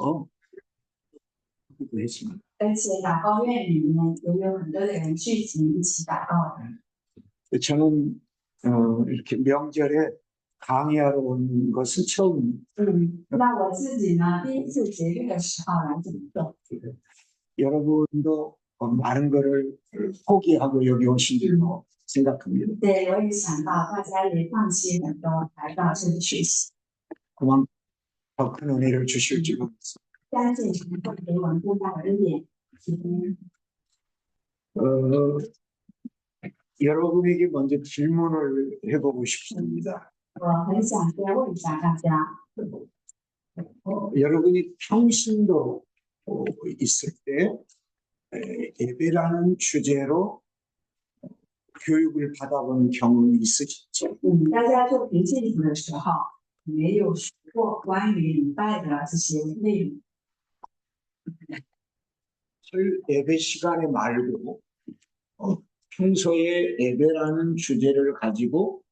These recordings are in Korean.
모여서 기도 했습니다. 而且祷告院里面也有很多的人聚集一起祷告的。 저는 이렇게 명절에 강의하러 온 것은 처음입니다. 那我自己呢，第一次节日的时候来讲课。 여러분도 많은 것을 포기하고 여기 오신 줄로 생각합니다. 对，我也想到大家也放弃很多来到这里学习， 그만큼 더 큰 은혜를 주실 줄로 믿습니다. 相信神会给我们更大的恩典。 여러분에게 먼저 질문을 해보고 싶습니다. 我很想先问一下大家， 여러분이 평신도 있을 때 예배라는 주제로 교육을 받아본 경험이 있으시죠? 大家做平信徒的时候，没有学过关于礼拜的这些内容。 예배 시간에 말고 평소에 예배라는 주제를 가지고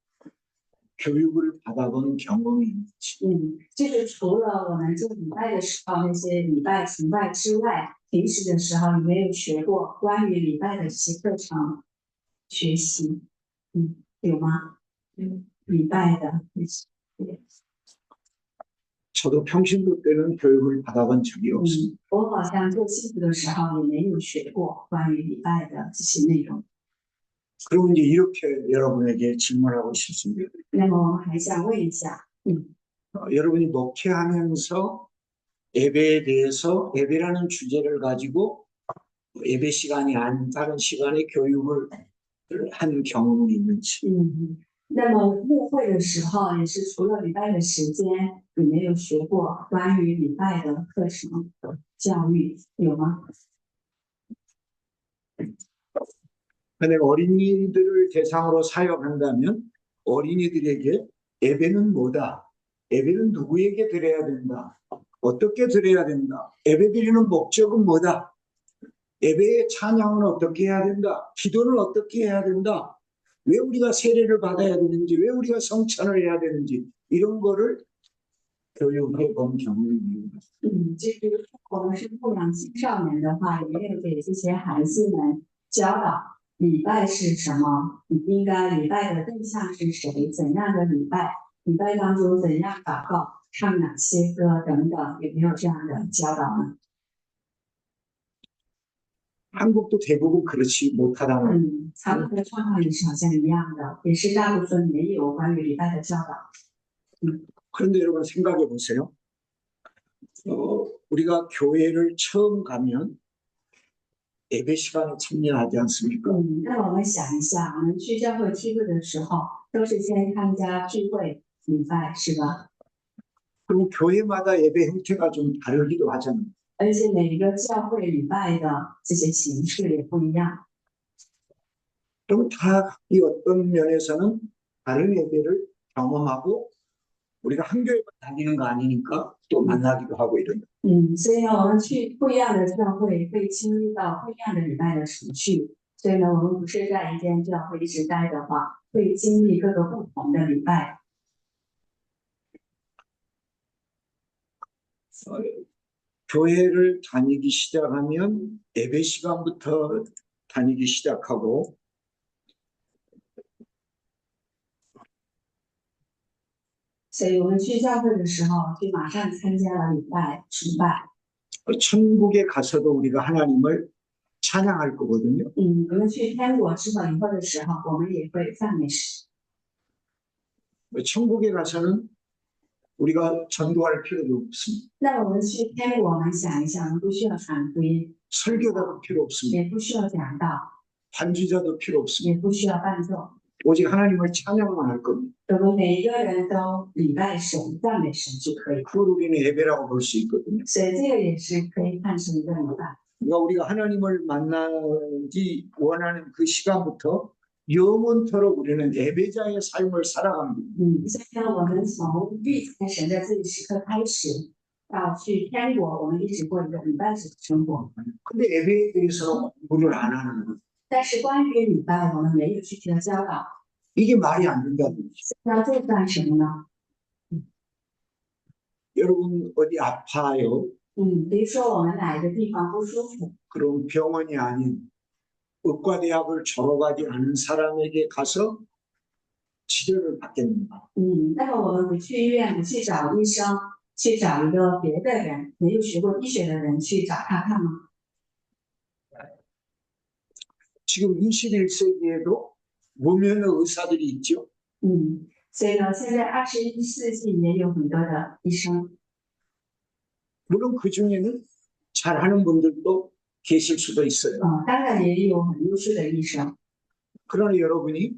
교육을 받아본 경험이 있지. 这个除了我们做礼拜的时候那些礼拜崇拜之外，平时的时候有没有学过关于礼拜的这些课程学习？有吗？礼拜的。 저도 평신도 때는 교육을 받아본 적이 없습니다. 我好像做信徒的时候也没有学过关于礼拜的这些内容。 그럼 이제 이렇게 여러분에게 질문하고 싶습니다. 那么我还想问一下， 여러분이 목회하면서 예배에 대해서 예배라는 주제를 가지고 예배 시간이 아닌 다른 시간에 교육을 한 경험이 있는지. 那么牧会的时候也是除了礼拜的时间，你没有学过关于礼拜的课程教育，有吗？ 근데 어린이들을 대상으로 사역한다면 어린이들에게 예배는 뭐다? 예배는 누구에게 드려야 된다? 어떻게 드려야 된다? 예배 드리는 목적은 뭐다? 예배의 찬양은 어떻게 해야 된다? 기도는 어떻게 해야 된다? 왜 우리가 세례를 받아야 되는지, 왜 우리가 성찬을 해야 되는지 이런 거를 교육해 본 경험이 있는 것입니다. 就是我们是牧养青少年的话，也没有给这些孩子们教导礼拜是什么，你应该礼拜的对象是谁，怎样的礼拜，礼拜当中怎样祷告，唱哪些歌等等，有没有这样的教导呢？ 한국도 대부분 그렇지 못하다는 韩国的状况也是好像一样的，也是大部分没有关于礼拜的教导。 그런데 여러분 생각해 보세요. 우리가 교회를 처음 가면 예배 시간에 참여하지 않습니까? 那我们想一下，我们去教会聚会的时候，都是先参加聚会礼拜，是吧？ 그리고 교회마다 예배 형태가 좀 다르기도 하잖아요. 而且每一个教会礼拜的这些形式也不一样。 그럼 다 이 어떤 면에서는 다른 예배를 경험하고 우리가 한 교회만 다니는 거 아니니까 또 만나기도 하고 이런. 所以呢，我们去不一样的教会，会经历到不一样的礼拜的程序。所以呢，我们不是在一间教会一直待的话，会经历各个不同的礼拜。 교회를 다니기 시작하면 예배 시간부터 다니기 시작하고所以我们去教会的时候，就马上参加了礼拜崇拜。 천국에 가서도 우리가 하나님을 찬양할 거거든요. 我们去天国之后以后的时候，我们也会赞美神。 천국에 가서는 우리가 전도할 필요도 없습니다. 那我们去天国，我们想一想，我们不需要传福音， 설교자도 필요 없습니다. 也不需要讲道， 반주자도 필요 없습니다. 也不需要伴奏。 오직 하나님을 찬양만 할 겁니다. 我们每一个人都礼拜神、赞美神就可以。 그걸 우리는 예배라고 볼 수 있거든요. 所以这个也是可以看成一个礼拜。 그러니까 우리가 하나님을 만나기 원하는 그 시간부터 영원토록 우리는 예배자의 삶을 살아갑니다. 所以呢，我们从遇见神的这一时刻开始，到去天国，我们一直过一个礼拜式的生活。 근데 예배에 대해서는 공부를 안 하는 거예요. 但是关于礼拜，我们没有具体的教导， 이게 말이 안 된다는 거죠. 那这算什么呢？ 여러분 어디 아파요? 比如说我们哪一个地方不舒服， 그럼 병원이 아닌 의과대학을 졸업하지 않은 사람에게 가서 치료를 받겠는가? 那么我们不去医院，不去找医生，去找一个别的人，没有学过医学的人去找他看吗？ 지금 21세기에도 무면의 의사들이 있죠. 所以呢，现在21世纪也有很多的医生， 물론 그 중에는 잘하는 분들도 계실 수도 있어요. 当然也有很优秀的医生。 그러나 여러분이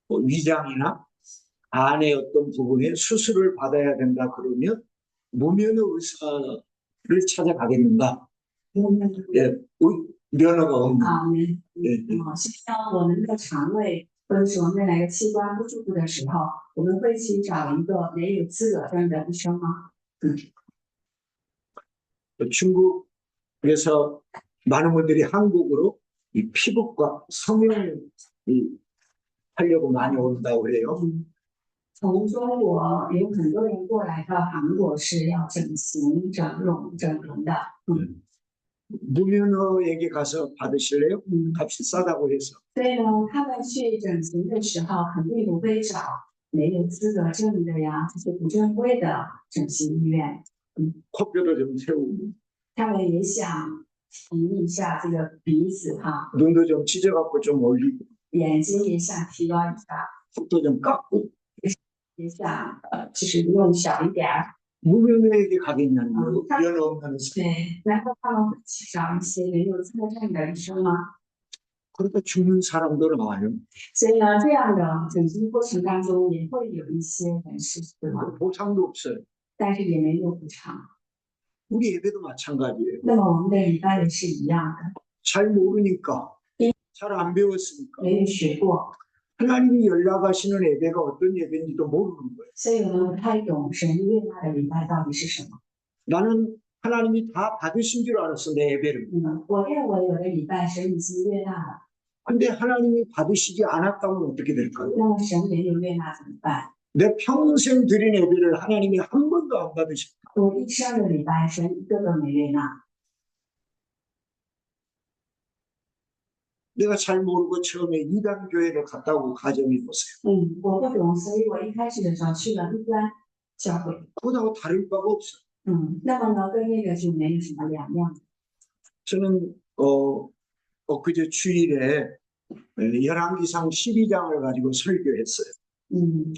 뭐 위장이나 안의 어떤 부분에 수술을 받아야 된다 그러면 무면의 의사를 찾아가겠는가? 예, 면허가 없는. 예, 是当我们的肠胃或者是我们哪个器官不舒服的时候，我们会去找一个没有资格证的医生吗？ 중국에서 많은 분들이 한국으로 이 피부과 성형을 하려고 많이 온다고 그래요. 从中国有很多人过来到韩国是要整形、整容、整容的。 무면허에게 가서 받으실래요? 값이 싸다고 해서. 所以呢，他们去整形的时候，肯定不会找没有资格证的呀，这些不正规的整形医院。 코뼈도 좀 세우고 他们也想提一下这个鼻子哈， 눈도 좀 찢어갖고 좀 올리고 眼睛也想提高一下， 턱도 좀 깎고 也想就是弄小一点儿。 무면허에게 가겠냐는 거예요. 면허 없는 의사. 对，然后他们会去找一些没有资格证的医生吗？ 그러다 죽는 사람도 나와요. 所以呢，这样的整形过程当中也会有一些人是死亡， 보상도 없어요. 但是也没有补偿。 우리 예배도 마찬가지예요. 那么我们的礼拜也是一样的， 잘 모르니까, 잘 안 배웠으니까 没有学过， 하나님이 연락하시는 예배가 어떤 예배인지도 모르는 거예요. 所以我们不太懂神悦纳的礼拜到底是什么。 나는 하나님이 다 받으신 줄 알았어, 내 예배를. 我认为我的礼拜神已经悦纳了， 근데 하나님이 받으시지 않았다면 어떻게 될까요? 那么神没有悦纳怎么办？ 내 평생 드린 예배를 하나님이 한 번도 안 받으셨다. 我一生的礼拜神一个都没悦纳。 내가 잘 모르고 처음에 이단 교회를 갔다 오고 가정해 보세요. 我不懂，所以我一开始的时候去了异端教会。 그거하고 다를 바가 없어요. 那么呢，跟那个就没有什么两样。 저는 엊그제 주일에 열왕기상 12장을 가지고 설교했어요.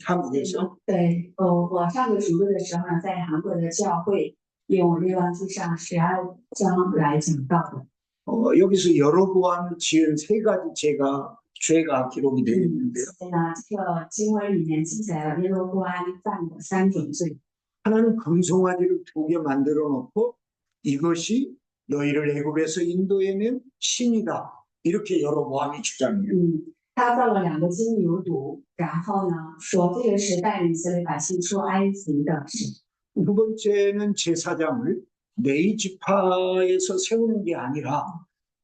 한국에서. 对，我上个主日的时候呢，在韩国的教会用列王记上12章来讲道的。 여기서 여로보암 지은 세 가지 죄가 기록이 되어 있는데요. 所以呢，这个经文里面记载了耶罗波安犯的3种罪。 하나는 금송아지를 2개 만들어 놓고 이것이 너희를 애굽에서 인도해낸 신이다. 이렇게 여로보암이 주장해요. 他造了2个金牛犊，然后呢，说这个是带领以色列百姓出埃及的神。 두 번째는 제사장을 네 지파에서 세우는 게 아니라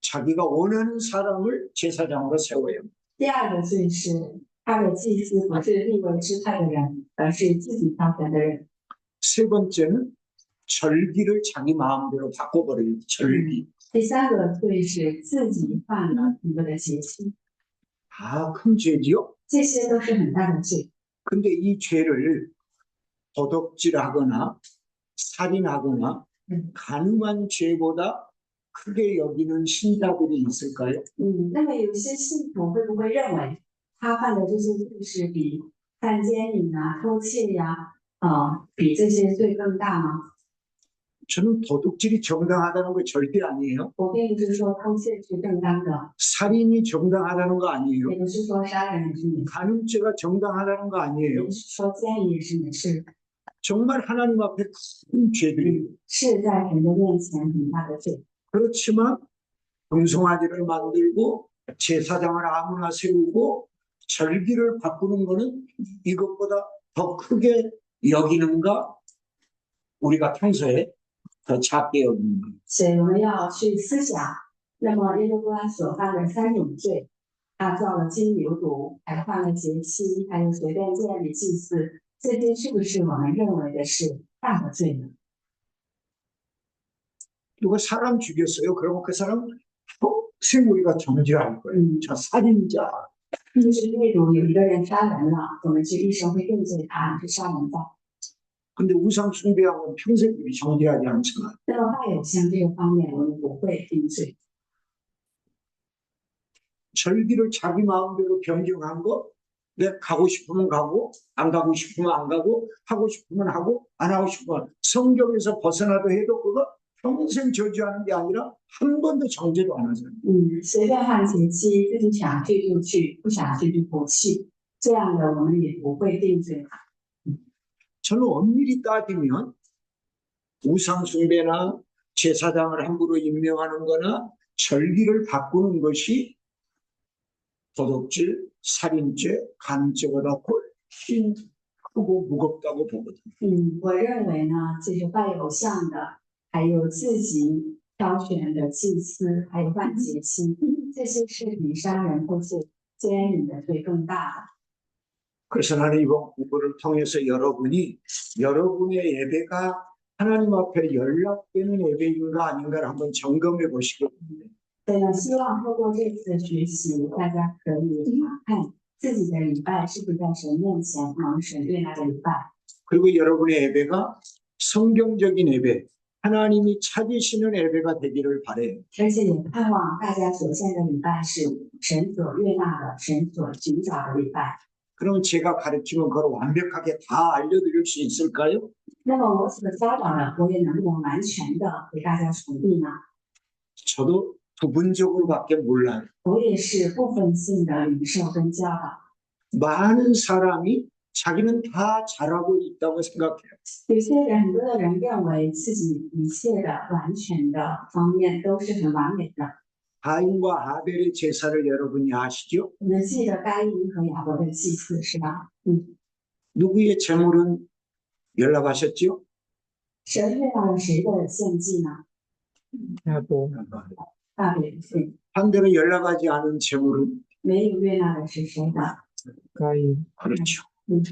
자기가 원하는 사람을 제사장으로 세워요. 第二个罪是他的祭司不是立为支派的人，而是自己挑选的人。 세 번째는 절기를 자기 마음대로 바꿔버려요. 절기. 第三个罪是自己犯了一个的节期， 다 큰 죄지요. 这些都是很大的罪。 근데 이 죄를 도덕질하거나 살인하거나 가늠한 죄보다 크게 여기는 신자들이 있을까요? 那么有些信徒会不会认为他犯的这些罪是比犯奸淫啊、偷窃呀、比这些罪更大吗？ 저는 도둑질이 정당하다는 거 절대 아니에요. 我并不是说偷窃是正当的， 살인이 정당하다는 거 아니에요. 也不是说杀人也是美事， 가늠죄가 정당하다는 거 也 아니에요. 不是说奸淫也是美事， 정말 하나님 앞에 큰 죄들이에요. 是在神的面前很大的罪。 그렇지만 금송아지를 만들고 제사장을 아무나 세우고 절기를 바꾸는 거는 이것보다 더 크게 여기는가? 우리가 평소에 더 작게 여기는 거. 所以我们要去思想，那么耶罗波安所犯的3种罪，他造了金牛犊，还犯了节期，还有随便建立祭祀，这些是不是我们认为的是大的罪呢？ 누가 사람 죽였어요. 그러면 그 사람 평생 우리가 정죄할 거예요. 嗯， 저 살인자. 就是例如有一个人杀人了，我们就一生会定罪他是杀人犯。 근데 우상 숭배하면 평생 우리 정죄하지 않잖아요. 那么拜偶像这个方面，我们不会定罪。 절기를 자기 마음대로 변경한 거, 내가 가고 싶으면 가고, 안 가고 싶으면 안 가고, 하고 싶으면 하고, 안 하고 싶으면 성경에서 벗어나도 해도 그거 평생 저주하는 게 아니라 한 번도 정죄도 안 하잖아요. 随便换节期，自己想去就去，不想去就不去，这样的我们也不会定罪他。 저는 엄밀히 따지면 우상 숭배나 제사장을 함부로 임명하는 거나 절기를 바꾸는 것이 도덕질, 살인죄, 간죄보다 훨씬 크고 무겁다고 보거든요. 我认为呢，就是拜偶像的，还有自己挑选的祭司，还有换节期，这些是比杀人或是奸淫的罪更大的。 그래서 나는 이번 공부를 통해서 여러분의 예배가 하나님 앞에 연락되는 예배인가 아닌가를 한번 점검해 보시기 바랍니다. 所以呢，希望透过这次学习，大家可以查看自己的礼拜是不是在神面前蒙神悦纳的礼拜。 그리고 여러분의 예배가 성경적인 예배, 하나님이 찾으시는 예배가 되기를 바라요. 而且也盼望大家所献的礼拜是神所悦纳的、神所寻找的礼拜。 그럼 제가 가르치면 그걸 완벽하게 다 알려드릴 수 있을까요? 那么我所教导的，我也能够完全的给大家传递呢？ 저도 부분적으로밖에 몰라요. 我也是部分性的领受跟教导。 많은 사람이 자기는 다 잘하고 있다고 생각해요. 有些人，很多的人认为自己一切的完全的方面都是很完美的。 가인과 아벨의 제사를 여러분이 아시죠? 我们记得该隐和亚伯的祭祀是吧？ 누구의 제물은 연락하셨죠? 神悦纳了谁的献祭呢？ 야보 大卫的献。 반대로 연락하지 않은 제물은 没有悦纳的是谁的？ 가인 그렇죠. 嗯，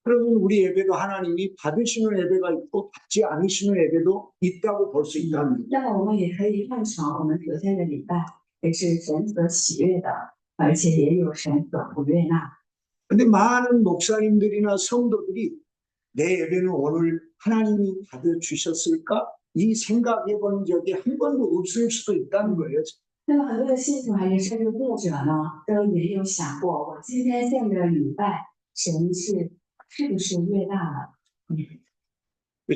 그러면 우리 예배도 하나님이 받으시는 예배가 있고 받지 않으시는 예배도 있다고 볼 수 있다는 거예요. 那么我们也可以看成我们昨天的礼拜也是神所喜悦的，而且也有神所不悦纳。 근데 많은 목사님들이나 성도들이 내 예배는 오늘 하나님이 받아주셨을까? 이 생각해 본 적이 한 번도 없을 수도 있다는 거예요. 那么很多的信徒还是甚至牧者呢，都也有想过，我今天献的礼拜，神是不是悦纳了？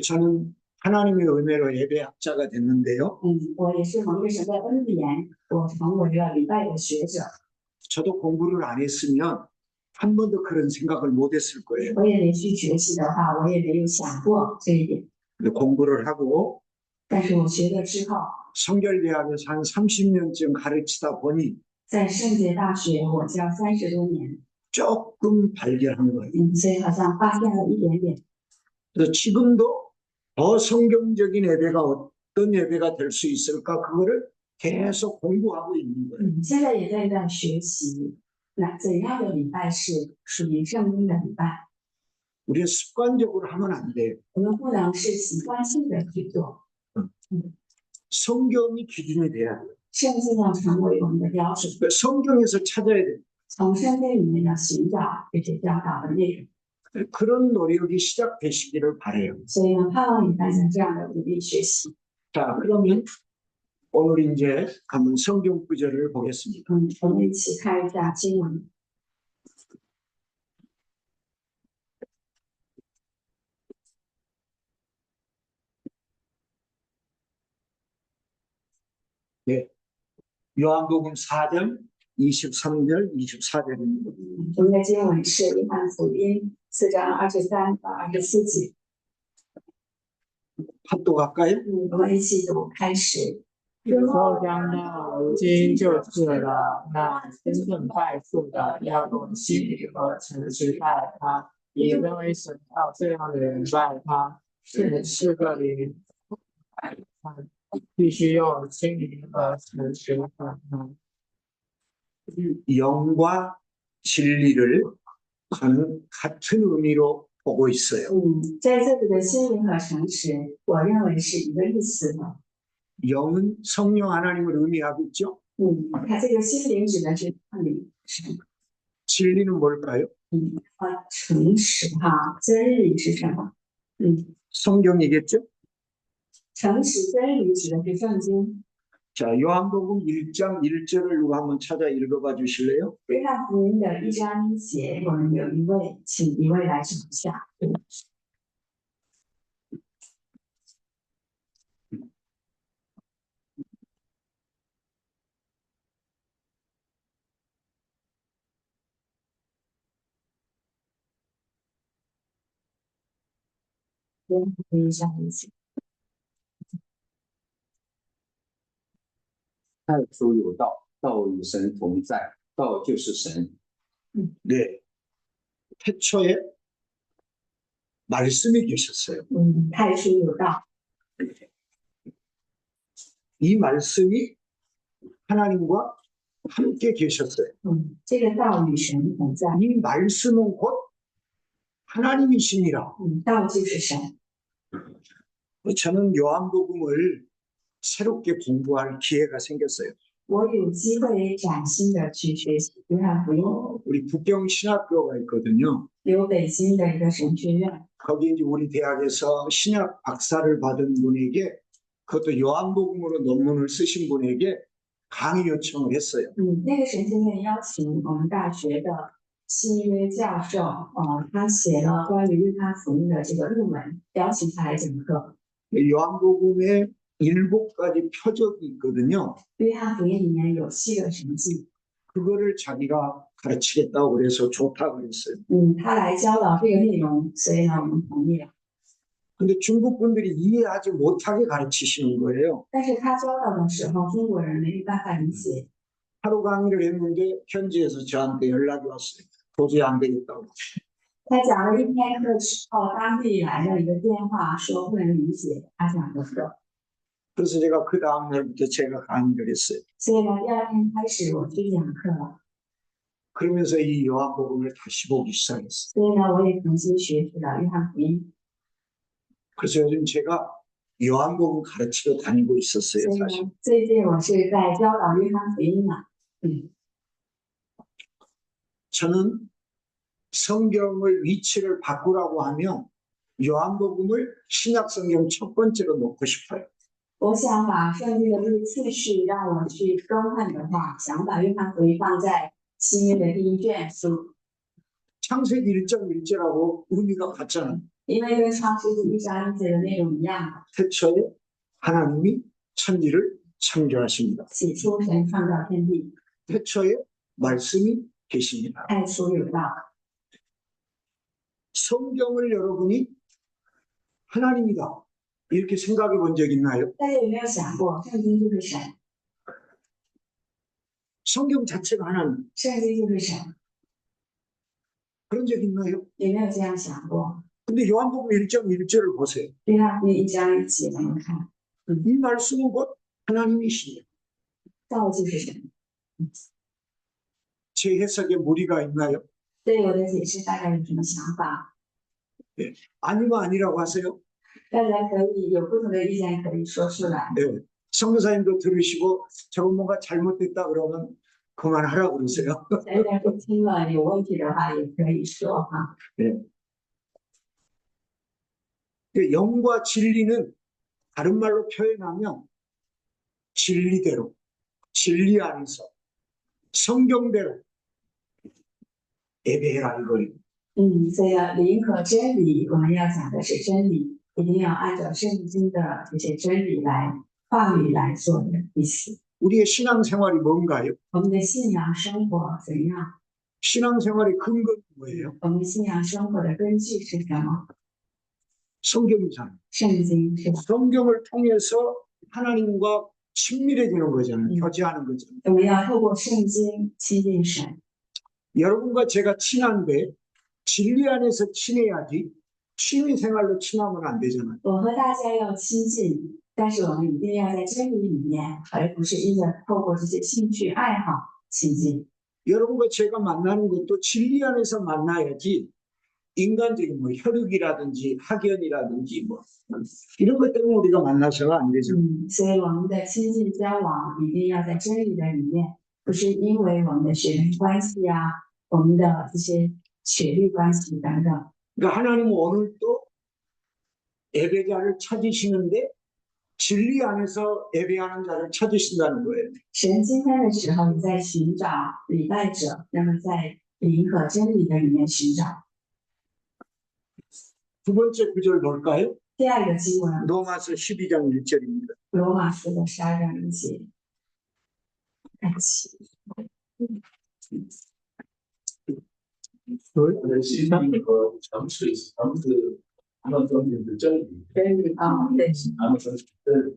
저는 하나님의 은혜로 예배학자가 됐는데요. 我也是蒙着神的恩典，我成为了礼拜的学者。 저도 공부를 안 했으면 한 번도 그런 생각을 못 했을 거예요. 我也没去学习的话，我也没有想过这一点。 근데 공부를 하고 但是我学了之后， 성결대학에서 한 30년쯤 가르치다 보니 在圣洁大学我教30多年， 조금 발견한 거예요. 所以好像发现了一点点。 그래서 지금도 더 성경적인 예배가 어떤 예배가 될 수 있을까 그거를 계속 공부하고 있는 거예요. 现在也在学习，那怎样的礼拜是属于圣经的礼拜？ 우리가 습관적으로 하면 안 돼요. 我们不能是习惯性的去做， 성경이 기준이 돼야 돼요. 圣经要成为我们的标准， 그러니까 성경에서 찾아야 돼요. 从圣经里面要寻找这些教导的内容。 그런 노력이 시작되시기를 바라요. 所以呢，盼望你大家这样的努力学习。 자, 그러면 오늘 이제 한번 성경 구절을 보겠습니다. 我们一起看一下经文。 요한복음 4장 23절, 24절입니다. 我们的经文是约翰福音4章23到24节。 합독 할까요? 我们一起读开始。 说将到如今就是了。那真正拜父的，要用心里和诚实拜他，以认为神要这样的人拜他，是个灵，必须用心灵和诚实拜他。 영과 진리를 저는 같은 의미로 보고 있어요. 在这里的心灵和诚实，我认为是一个意思的。 영은 성령 하나님을 의미하겠죠. 它这个心灵指的是圣灵， 진리는 뭘까요? 诚实哈，真理是什么？ 성경이겠죠. 诚实真理指的是圣经。 자, 요한복음 1장 1절을 누가 한번 찾아 읽어봐 주실래요? 约翰福音的1章1节，我们有一位，请一位来找一下。 约翰福音1章1节。 太初有道，道与神同在，道就是神。 네. 태초에 말씀이 계셨어요. 太初有道， 이 말씀이 하나님과 함께 계셨어요. 这个道与神同在， 이 말씀은 곧 하나님이시니라. 道就是神。 저는 요한복음을 새롭게 공부할 기회가 생겼어요. 我有机会崭新的去学习约翰福音， 우리 북경 신학교가 있거든요. 有北京的一个神学院， 거기 이제 우리 대학에서 신약 박사를 받은 분에게 그것도 요한복음으로 논문을 쓰신 분에게 강의 요청을 했어요. 那个神学院邀请我们大学的新约教授，他写了关于约翰福音的这个论文，邀请他来讲课。 요한복음에 7가지 표적이 있거든요. 约翰福音里面有7个神迹， 그거를 자기가 가르치겠다고 그래서 좋다고 그랬어요. 他来教导这个内容，所以呢，我们同意了。 근데 중국 분들이 이해하지 못하게 가르치시는 거예요. 但是他教导的时候，中国人没有办法理解。 하루 강의를 했는데 현지에서 저한테 연락이 왔어요. 도저히 안 되겠다고. 他讲了1天课之后，当地来了一个电话，说不能理解他讲的课。 그래서 제가 그 다음 날부터 제가 강의를 했어요. 所以呢，第2天开始我去讲课了。 그러면서 이 요한복음을 다시 보기 시작했어요. 所以呢，我也重新学习了约翰福音。 그래서 요즘 제가 요한복음 가르치러 다니고 있었어요, 所以 사실. 呢，最近我是在教导约翰福音呢。 저는 성경의 위치를 바꾸라고 하면 요한복음을 신약 성경 첫 번째로 놓고 싶어요. 我想把圣经的这个次序让我去更换的话，想把约翰福音放在新约的第1卷书， 창세기 1장 1절하고 의미가 같잖아요. 因为跟创世纪1章1节的内容一样的。 태초에 하나님이 천지를 창조하십니다. 起初神创造天地， 태초에 말씀이 계십니다. 太初有道。 성경을 여러분이 하나님이다 이렇게 생각해 본 적 있나요? 大家有没有想过，圣经就是神， 성경 자체가 하나님 圣经就是神， 그런 적 있나요? 有没有这样想过？ 근데 요한복음 1장 1절을 보세요. 约翰福音1章1节，我们看， 이 말씀은 곧 하나님이시니 道就是神。 제 해석에 무리가 있나요? 对我的解释大概有什么想法？ 아니면 아니라고 하세요. 大家可以有不同的意见，可以说出来。 네. 성교사님도 들으시고 저건 뭔가 잘못됐다 그러면 그만하라고 그러세요. 大家都听了有问题的话，也可以说哈。 영과 진리는 다른 말로 표현하면 진리대로, 진리 안에서, 성경대로 예배해라 이거예요. 所以呢，灵和真理，我们要讲的是真理，一定要按照圣经的这些真理来话语来做的意思。 우리의 신앙생활이 뭔가요? 我们的信仰生活怎样？ 신앙생활의 근거는 뭐예요? 我们信仰生活的根据是什么？ 성경이잖아요. 圣经是吧？ 성경을 통해서 하나님과 친밀해지는 거잖아요. 교제하는 거잖아요. 我们要透过圣经亲近神。 여러분과 제가 친한데 진리 안에서 친해야지 취미생활로 친하면 안 되잖아요. 我和大家要亲近，但是我们一定要在真理里面，而不是因着透过这些兴趣爱好亲近。 여러분과 제가 만나는 것도 진리 안에서 만나야지 인간적인 뭐 혈육이라든지 학연이라든지 뭐 이런 것 때문에 우리가 만나서가 안 되죠. 所以我们的亲近交往一定要在真理的里面，不是因为我们的血缘关系啊，我们的这些血律关系等等。 그러니까 하나님은 오늘도 예배자를 찾으시는데 진리 안에서 예배하는 자를 찾으신다는 거예요. 神今天的时候也在寻找礼拜者，那么在灵和真理的里面寻找。 두 번째 구절 볼까요? 第二个经文， 로마서 12장 1절입니다. 罗马书的12章1节，看起。 心灵和诚实是他们中间的真理，对，他们说是真理。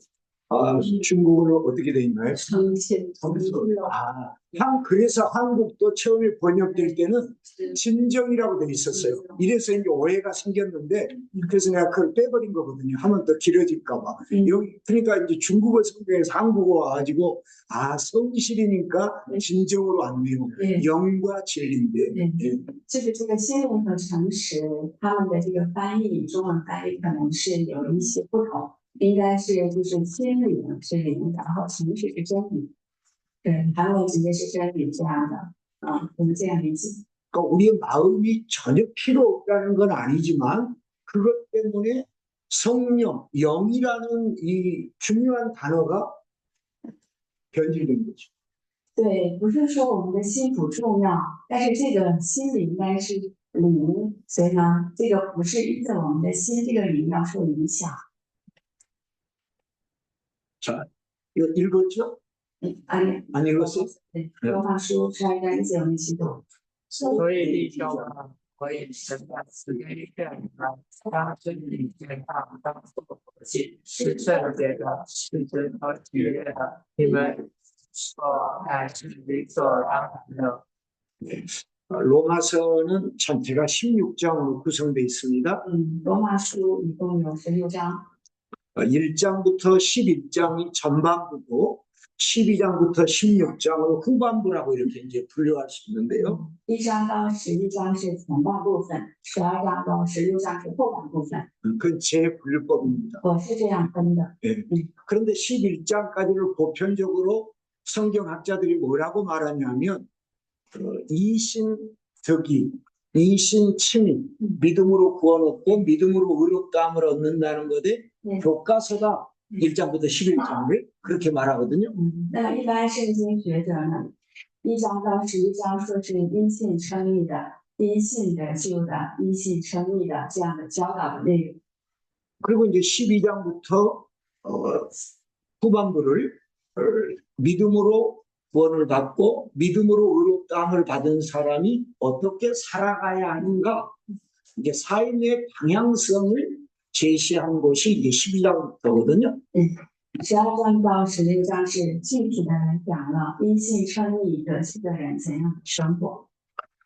아, 중국어로 어떻게 돼 있나요? 诚信诚实 아, 그래서 한국도 처음에 번역될 때는 진정이라고 돼 있었어요. 이래서 이제 오해가 생겼는데 그래서 내가 그걸 빼버린 거거든요. 하면 더 길어질까 봐. 여기 그러니까 이제 중국어 성경에서 한국어 와가지고 아 성실이니까 진정으로 왔네요. 네. 영과 진리인데. 네. 예. 就是这个心灵和诚实，他们的这个翻译，中文翻译可能是有一些不同，应该是就是心灵是灵，然后诚实是真理。对，韩文直接是真理这样的，我们这样理解。 그러니까 우리의 마음이 전혀 필요 없다는 건 아니지만 그것 때문에 성령, 영이라는 이 중요한 단어가 변질된 거죠. 对，不是说我们的心不重要，但是这个心里应该是灵，所以呢，这个不是因着我们的心这个灵要受影响。 자, 이거 읽었죠? 아니, 안 읽었어요? 对，罗马书12章1节我们一起读。所以弟兄们，我以神的慈悲劝你们，当真理健康，当做火器，是圣洁的，是真和喜悦的。你们所乃是理所当然的。 로마서는 전체가 16장으로 구성되어 있습니다. 罗马书一共有16章， 1장부터 11장이 전반부고 12장부터 16장으로 후반부라고 이렇게 이제 분류할 수 있는데요. 1章到11章是前半部分，12章到16章是后半部分， 그건 제 분류법입니다. 我是这样分的。 그런데 11장까지를 보편적으로 성경학자들이 뭐라고 말하냐면 이신덕이, 이신침이, 믿음으로 구원 얻고 믿음으로 의롭다함을 얻는다는 것에 네. 교과서가 1장부터 11장을 그렇게 말하거든요. 那么一般圣经学者呢，1章到11章说是因信称义的、因信得救的、因信称义的这样的教导的内容。 그리고 이제 12장부터 후반부를 믿음으로 구원을 받고 믿음으로 의롭다함을 받은 사람이 어떻게 살아가야 하는가, 이게 삶의 방향성을 제시한 것이 이제 12장부터거든요. 12章到16章是具体的讲了因信称义得救的人怎样生活。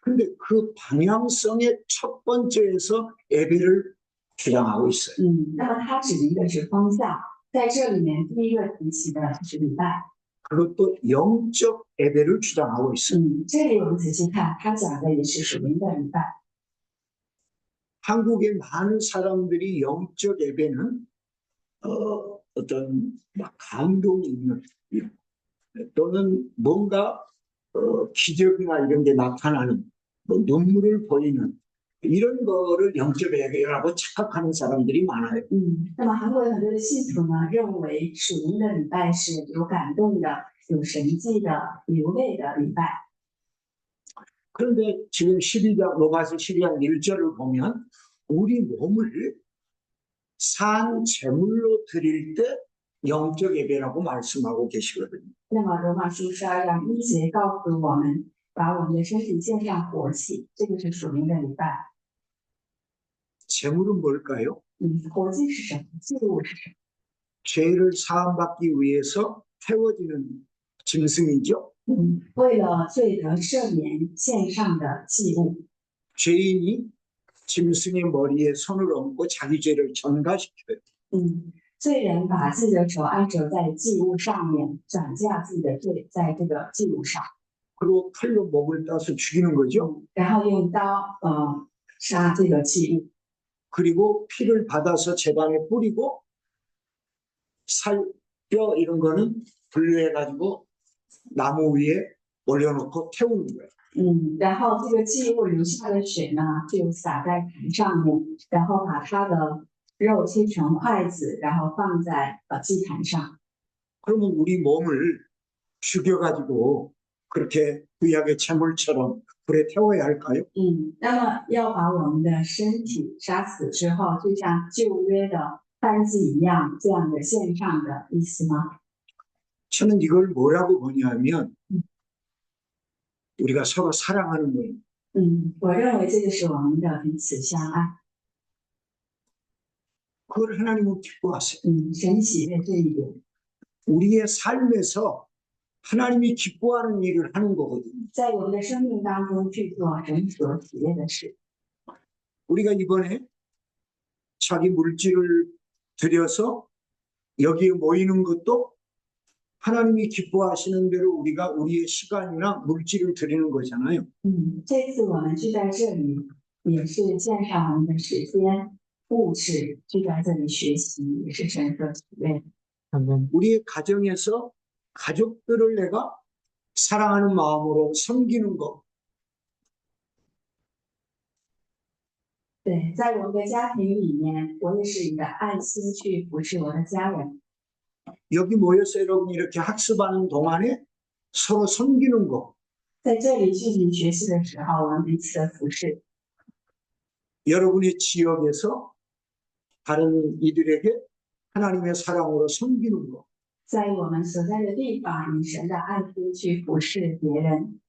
근데 그 방향성의 첫 번째에서 예배를 주장하고 있어요. 那么他指明的是方向，在这里面第一个提起的就是礼拜。 그것도 영적 예배를 주장하고 있어요. 这里我们仔细看，他讲的也是属灵的礼拜。 한국의 많은 사람들이 영적 예배는 어떤 막 감동이 있는 또는 뭔가 기적이나 이런 게 나타나는 뭐 눈물을 보이는 이런 거를 영적 예배라고 착각하는 사람들이 많아요. 那么韩国有很多的信徒呢，认为属灵的礼拜是有感动的、有神迹的、流泪的礼拜。 그런데 지금 12장 로마서 12장 1절을 보면 우리 몸을 산 제물로 드릴 때 영적 예배라고 말씀하고 계시거든요. 那么罗马书12章1节告诉我们，把我们的身体献上活祭，这个是属灵的礼拜。 제물은 뭘까요? 活祭是什么？祭物是什么？ 죄를 사함받기 위해서 태워지는 짐승이죠. 为了罪得赦免献上的祭物。 죄인이 짐승의 머리에 손을 얹고 자기 죄를 전가시켜요. 罪人把自己的手按手在祭物上面，转嫁自己的罪在这个祭物上， 그리고 칼로 목을 따서 죽이는 거죠. 然后用刀杀这个祭物， 그리고 피를 받아서 제단에 뿌리고 살, 뼈 이런 거는 분류해가지고 나무 위에 올려놓고 태우는 거예요. 然后这个祭物留下的血呢，就撒在坛上面，然后把它的肉切成筷子，然后放在祭坛上。 그러면 우리 몸을 죽여가지고 그렇게 구약의 제물처럼 불에 태워야 할까요? 那么要把我们的身体杀死之后，就像旧约的燔祭一样，这样的献上的意思吗？ 저는 이걸 뭐라고 보냐면 우리가 서로 사랑하는 거예요. 我认为这就是我们的彼此相爱。 그걸 하나님은 기뻐하세요. 神喜悦这一点， 우리의 삶에서 하나님이 기뻐하는 일을 하는 거거든요. 在我们的生命当中去做神所喜悦的事。 우리가 이번에 자기 물질을 들여서 여기에 모이는 것도 하나님이 기뻐하시는 대로 우리가 우리의 시간이나 물질을 드리는 거잖아요. 这次我们聚在这里，也是献上我们的时间、物质，聚在这里学习，也是神所喜悦的。 아멘. 우리의 가정에서 가족들을 내가 사랑하는 마음으로 섬기는 것, 对，在我们的家庭里面，我也是以的爱心去服侍我的家人。 여기 모여서 여러분 이렇게 학습하는 동안에 서로 섬기는 것, 在这里聚集学习的时候，我们彼此的服侍。 여러분의 지역에서 다른 이들에게 하나님의 사랑으로 섬기는 것, 在我们所在的地方，以神的爱心去服侍别人。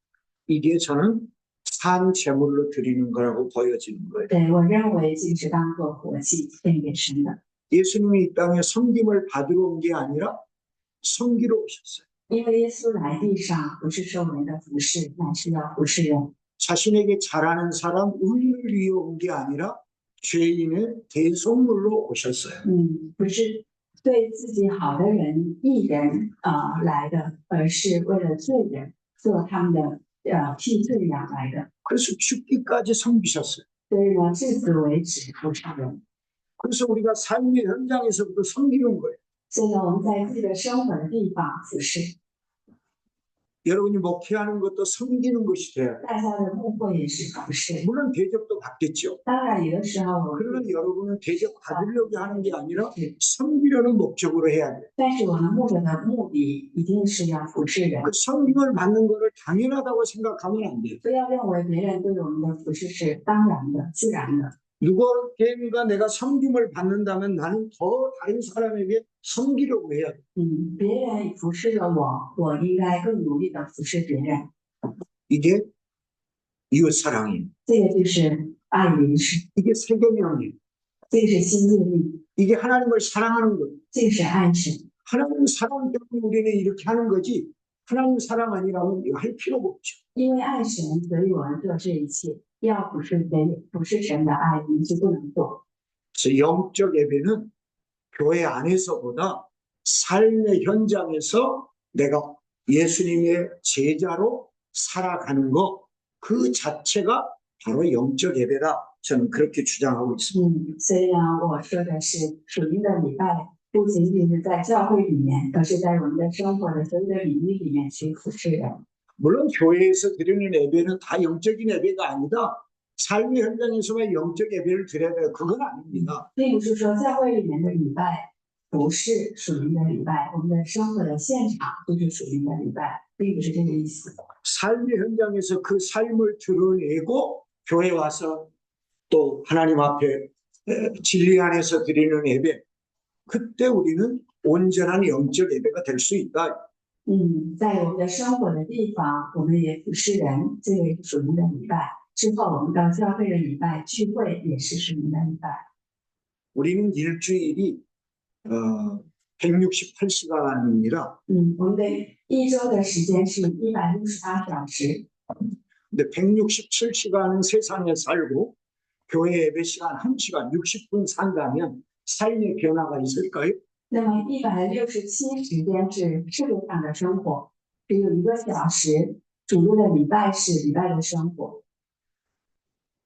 이게 저는 산 제물로 드리는 거라고 보여지는 거예요. 对，我认为这是当做活祭献给神的， 예수님이 이 땅에 섬김을 받으러 온 게 아니라 섬기러 오셨어요. 因为耶稣来地上不是受人的服侍，乃是要服侍人。 자신에게 잘하는 사람 의인을 위해 온 게 아니라 죄인의 대속물로 오셨어요. 不是对自己好的人、义人来的，而是为了罪人做他们的替罪羊来的。 그래서 죽기까지 섬기셨어요. 所以呢，至此为止服侍人。 그래서 우리가 삶의 현장에서부터 섬기는 거예요. 所以呢，我们在自己的生活的地方服侍， 여러분이 목회하는 것도 섬기는 것이 돼야 돼요. 大家的牧会也是服侍。 물론 대접도 받겠죠. 当然，有的时候我们， 그러나 여러분은 대접 받으려고 하는 게 아니라 섬기려는 목적으로 해야 돼요. 但是我们牧者的目的一定是要服侍人， 그 섬김을 받는 거를 당연하다고 생각하면 안 돼요. 不要认为别人对我们的服侍是当然的、自然的。 누구에게가 내가 섬김을 받는다면 나는 더 다른 사람에게 섬기려고 해야 돼요. 别人服侍了我，我应该更努力的服侍别人。 이게 이웃사랑이에요. 这个就是爱邻舍， 이게 세계명이에요. 这个是新律例， 이게 하나님을 사랑하는 거예요. 这个是爱神。 하나님 사랑 때문에 우리는 이렇게 하는 거지 하나님 사랑 아니라면 이거 할 필요가 없죠. 因为爱神，所以我们做这一切。要不是神的爱，我们就不能做。 그래서 영적 예배는 교회 안에서보다 삶의 현장에서 내가 예수님의 제자로 살아가는 것 그 자체가 바로 영적 예배다. 저는 그렇게 주장하고 있습니다. 所以呢，我说的是属灵的礼拜，不仅仅是在教会里面，而是在我们的生活的所有的领域里面去服侍人。 물론 교회에서 드리는 예배는 다 영적인 예배가 아니다. 삶의 현장에서만 영적 예배를 드려야 돼요. 그건 아닙니다. 并不是说教会里面的礼拜不是属灵的礼拜，我们的生活的现场就是属灵的礼拜，并不是这个意思。 삶의 현장에서 그 삶을 드러내고 교회 와서 또 하나님 앞에 진리 안에서 드리는 예배 그때 우리는 온전한 영적 예배가 될 수 있다. 在我们的生活的地方，我们也服侍人，这个是属灵的礼拜。之后我们到教会的礼拜聚会也是属灵的礼拜。 우리는 일주일이 168시간입니다. 我们的一周的时间是168小时。 근데 167시간은 세상에 살고 교회 예배 시간 1시간 60분 산다면 삶의 변화가 있을까요? 那么167时间是世界上的生活，只有1个小时，主日的礼拜是礼拜的生活。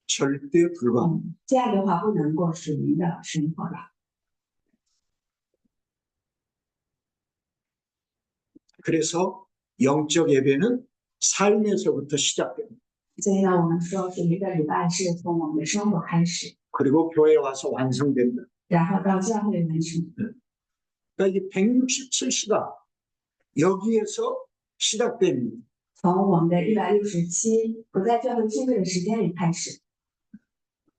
절대 불가합니다. 这样的话不能过属灵的生活了。 그래서 영적 예배는 삶에서부터 시작됩니다. 所以呢，我们说属灵的礼拜是从我们的生活开始， 그리고 교회에 와서 완성됩니다. 然后到教会完成。 그러니까 이 167시가 여기에서 시작됩니다. 从我们的167不在教会聚会的时间里开始，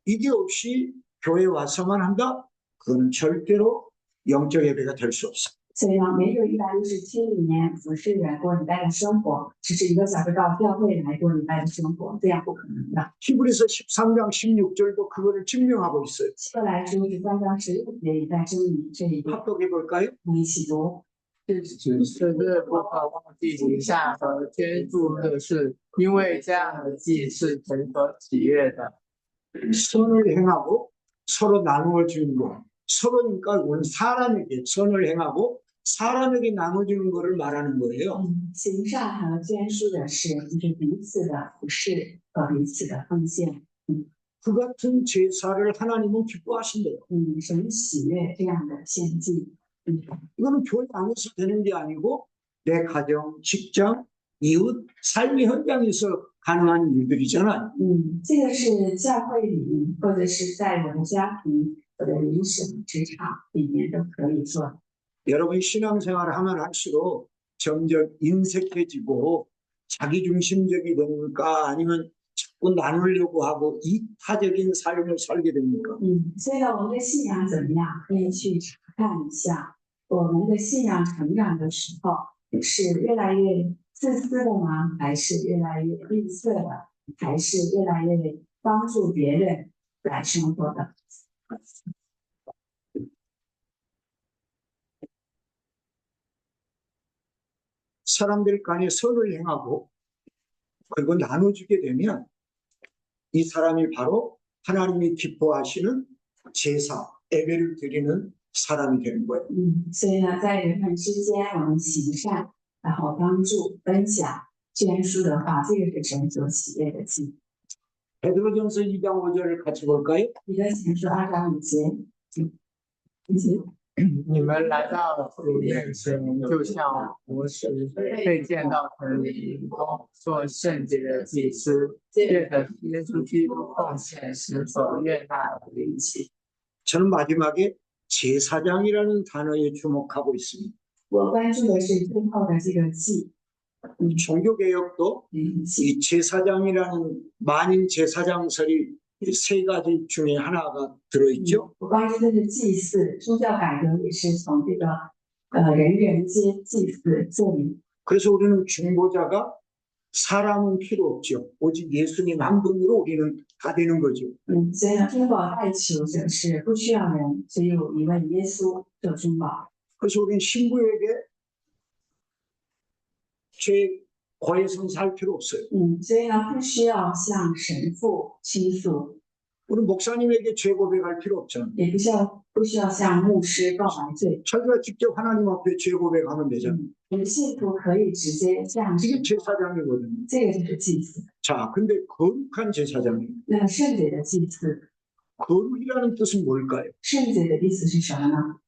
이게 없이 교회에 와서만 한다? 그건 절대로 영적 예배가 될 수 없습니다. 所以呢，没有167里面服侍人过礼拜的生活，只是1个小时到教会来过礼拜的生活，这样不可能的。 히브리서 13장 16절도 그거를 증명하고 있어요. 希伯来书13章16节也在证明这一点。 합독해 볼까요? 我们一起读。 是指甚至不可忘记行善和捐助的事，因为这样的祭是神所喜悦的。 선을 행하고 서로 나누어 주는 거. 서로니까 우리 사람에게 선을 행하고 사람에게 나눠주는 것을 말하는 거예요. 行善和捐书的事，就是彼此的服侍和彼此的奉献。 그 같은 제사를 하나님은 기뻐하신대요. 神喜悦这样的献祭。 이거는 교회 안에서 되는 게 아니고 내 가정, 직장, 이웃, 삶의 현장에서 가능한 일들이잖아요. 这个是教会里，或者是在我的家庭、我的人生、职场里面都可以做。 여러분이 신앙생활을 하면 할수록 점점 인색해지고 자기중심적이 됩니까? 아니면 자꾸 나누려고 하고 이타적인 삶을 살게 됩니까? 所以呢，我们的信仰怎么样？可以去查看一下，我们的信仰成长的时候，是越来越自私的吗？还是越来越吝啬的？还是越来越帮助别人来生活的？ 사람들 간에 선을 행하고 그리고 나눠주게 되면 이 사람이 바로 하나님이 기뻐하시는 제사, 예배를 드리는 사람이 되는 거예요. 所以呢，在人们之间，我们行善，然后帮助、分享、捐书的话，这个是神所喜悦的祭。 베드로전서 2장 5절을 같이 볼까요? 彼得前书2章5节，你们来到主面前，就像活石被建到城里，做圣洁的祭司，借着耶稣基督奉献神所悦纳的灵气。 저는 마지막에 제사장이라는 단어에 주목하고 있습니다. 我关注的是最后的这个祭。 종교개혁도 이 제사장이라는 만인 제사장설이 세 가지 중에 하나가 들어있죠. 我关注的是祭祀，宗教改革也是从这个人人皆祭祀这里。 그래서 우리는 중보자가 사람은 필요 없죠. 오직 예수님 한 분으로 우리는 다 되는 거죠. 所以呢，中保代求者是不需要人，只有一位耶稣做中保。 그래서 우리는 신부에게 죄 과외선 살 필요 없어요. 所以呢，不需要向神父倾诉， 우리 목사님에게 죄 고백할 필요 없잖아요. 也不需要向牧师告白罪。 자기가 직접 하나님 앞에 죄 고백하면 되잖아요. 我们信徒可以直接向 이게 神， 제사장이거든요. 这个就是祭祀。 자, 근데 거룩한 제사장이 那么圣洁的祭祀， 거룩이라는 뜻은 뭘까요? 圣洁的意思是什么呢？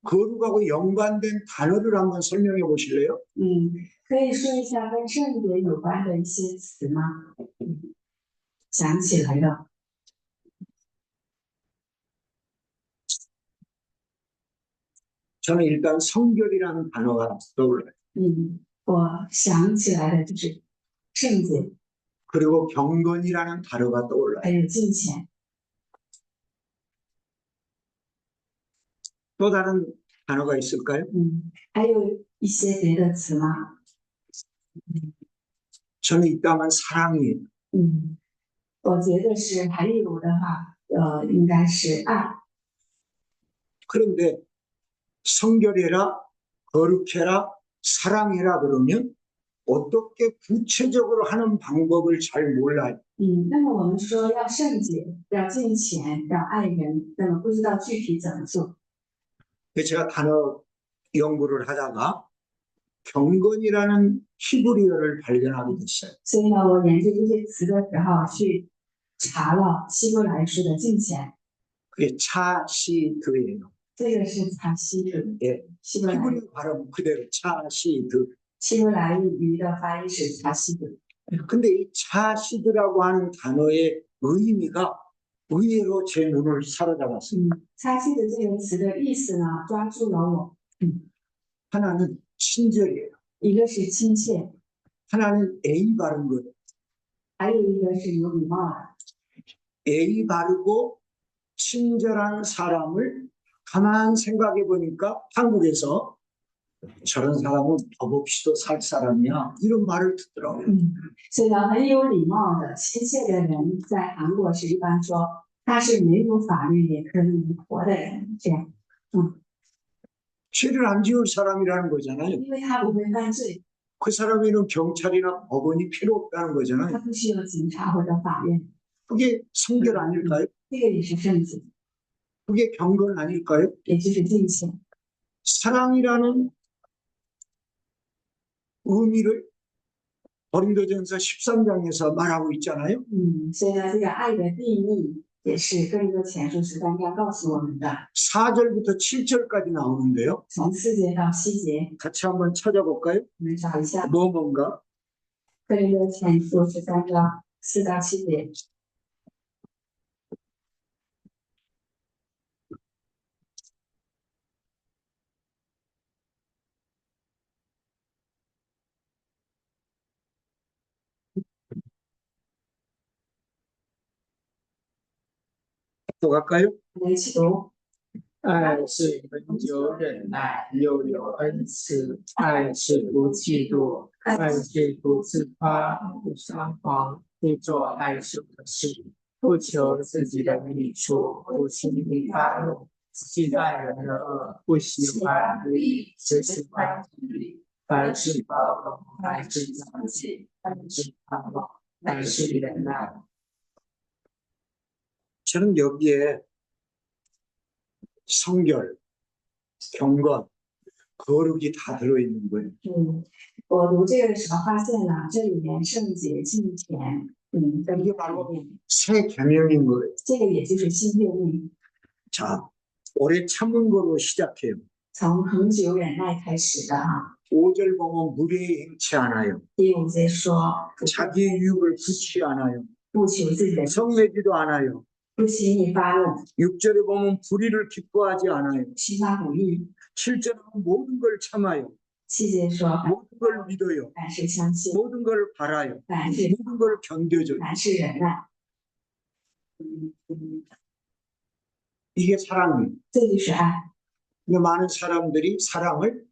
거룩하고 연관된 단어를 한번 설명해 보실래요? 可以说一下跟圣洁有关的一些词吗？想起来的， 저는 일단 성결이라는 단어가 떠올라요. 我想起来的就是圣洁， 그리고 경건이라는 단어가 떠올라요. 还有敬虔。 또 다른 단어가 있을까요? 还有一些别的词吗？ 저는 있다면 사랑이에요. 我觉得是还有的话，应该是爱。 그런데 성결해라, 거룩해라, 사랑해라 그러면 어떻게 구체적으로 하는 방법을 잘 몰라요. 那么我们说要圣洁，要敬虔，要爱人，那么不知道具体怎么做。 제가 단어 연구를 하다가 경건이라는 히브리어를 발견하게 됐어요. 所以呢，我研究这些词的时候去查了希伯来书的敬虔， 그게 차시드예요. 这个是查希德， 예, 希伯来 히브리 발음 그대로 차시드. 希伯来语的发音是查希德。 근데 이 차시드라고 하는 단어의 의미가 의외로 제 눈을 사로잡았어요. 查希德这个词的意思呢，抓住了我。 하나는 친절이에요. 一个是亲切， 하나는 A 바른 것. 还有一个是有礼貌的。 A 바르고 친절한 사람을 가만 생각해 보니까 한국에서 저런 사람은 법없이도 살 사람이야 이런 말을 듣더라고요. 所以呢，很有礼貌的、亲切的人，在韩国是一般说他是没有法律也可以活的人，这样， 죄를 안 지을 사람이라는 거잖아요. 因为他不会犯罪， 그 사람에는 경찰이나 법원이 필요 없다는 他 거잖아요. 不需要警察或者法院， 그게 성결 아닐까요? 这个也是圣洁， 그게 경건 아닐까요? 也就是敬虔。 사랑이라는 의미를 고린도전서 13장에서 말하고 있잖아요. 所以呢，这个爱的定义也是哥林多前书13章告诉我们的， 4절부터 7절까지 나오는데요. 从4节到7节， 같이 한번 찾아볼까요? 我们找一下뭔가? 哥林多前书13章4到7节。 또 갈까요? 我们一起读。 爱是恒久忍耐，又有恩慈；爱是不嫉妒，爱是不自夸，不撒谎，不做害羞的事，不求自己的益处，不轻易发怒，忌惮人的恶，不喜欢不义，只喜欢真理。凡事包容，凡事相信，凡事盼望，凡事忍耐。 저는 여기에 성결, 경건, 거룩이 다 들어있는 거예요. 我读这个的时候发现了这里面圣洁、敬虔，跟 이게 바로 새 계명인 거예요. 这个也就是新约律， 자, 오래 참은 거로 시작해요. 从恒久忍耐开始的哈。 5절 보면 무례히 행치 않아요. 第5节说， 자기의 유익을 구치 않아요. 不求自己的， 성내지도 않아요. 不轻易发怒， 6절에 보면 불의를 기뻐하지 않아요. 心发不义。 7절에 보면 모든 걸 참아요. 7节说， 모든 걸 믿어요. 凡事相信， 모든 걸 바라요. 凡事 모든 걸 견뎌줘요. 凡事忍耐， 이게 사랑이에요. 这就是爱。 근데 많은 사람들이 사랑을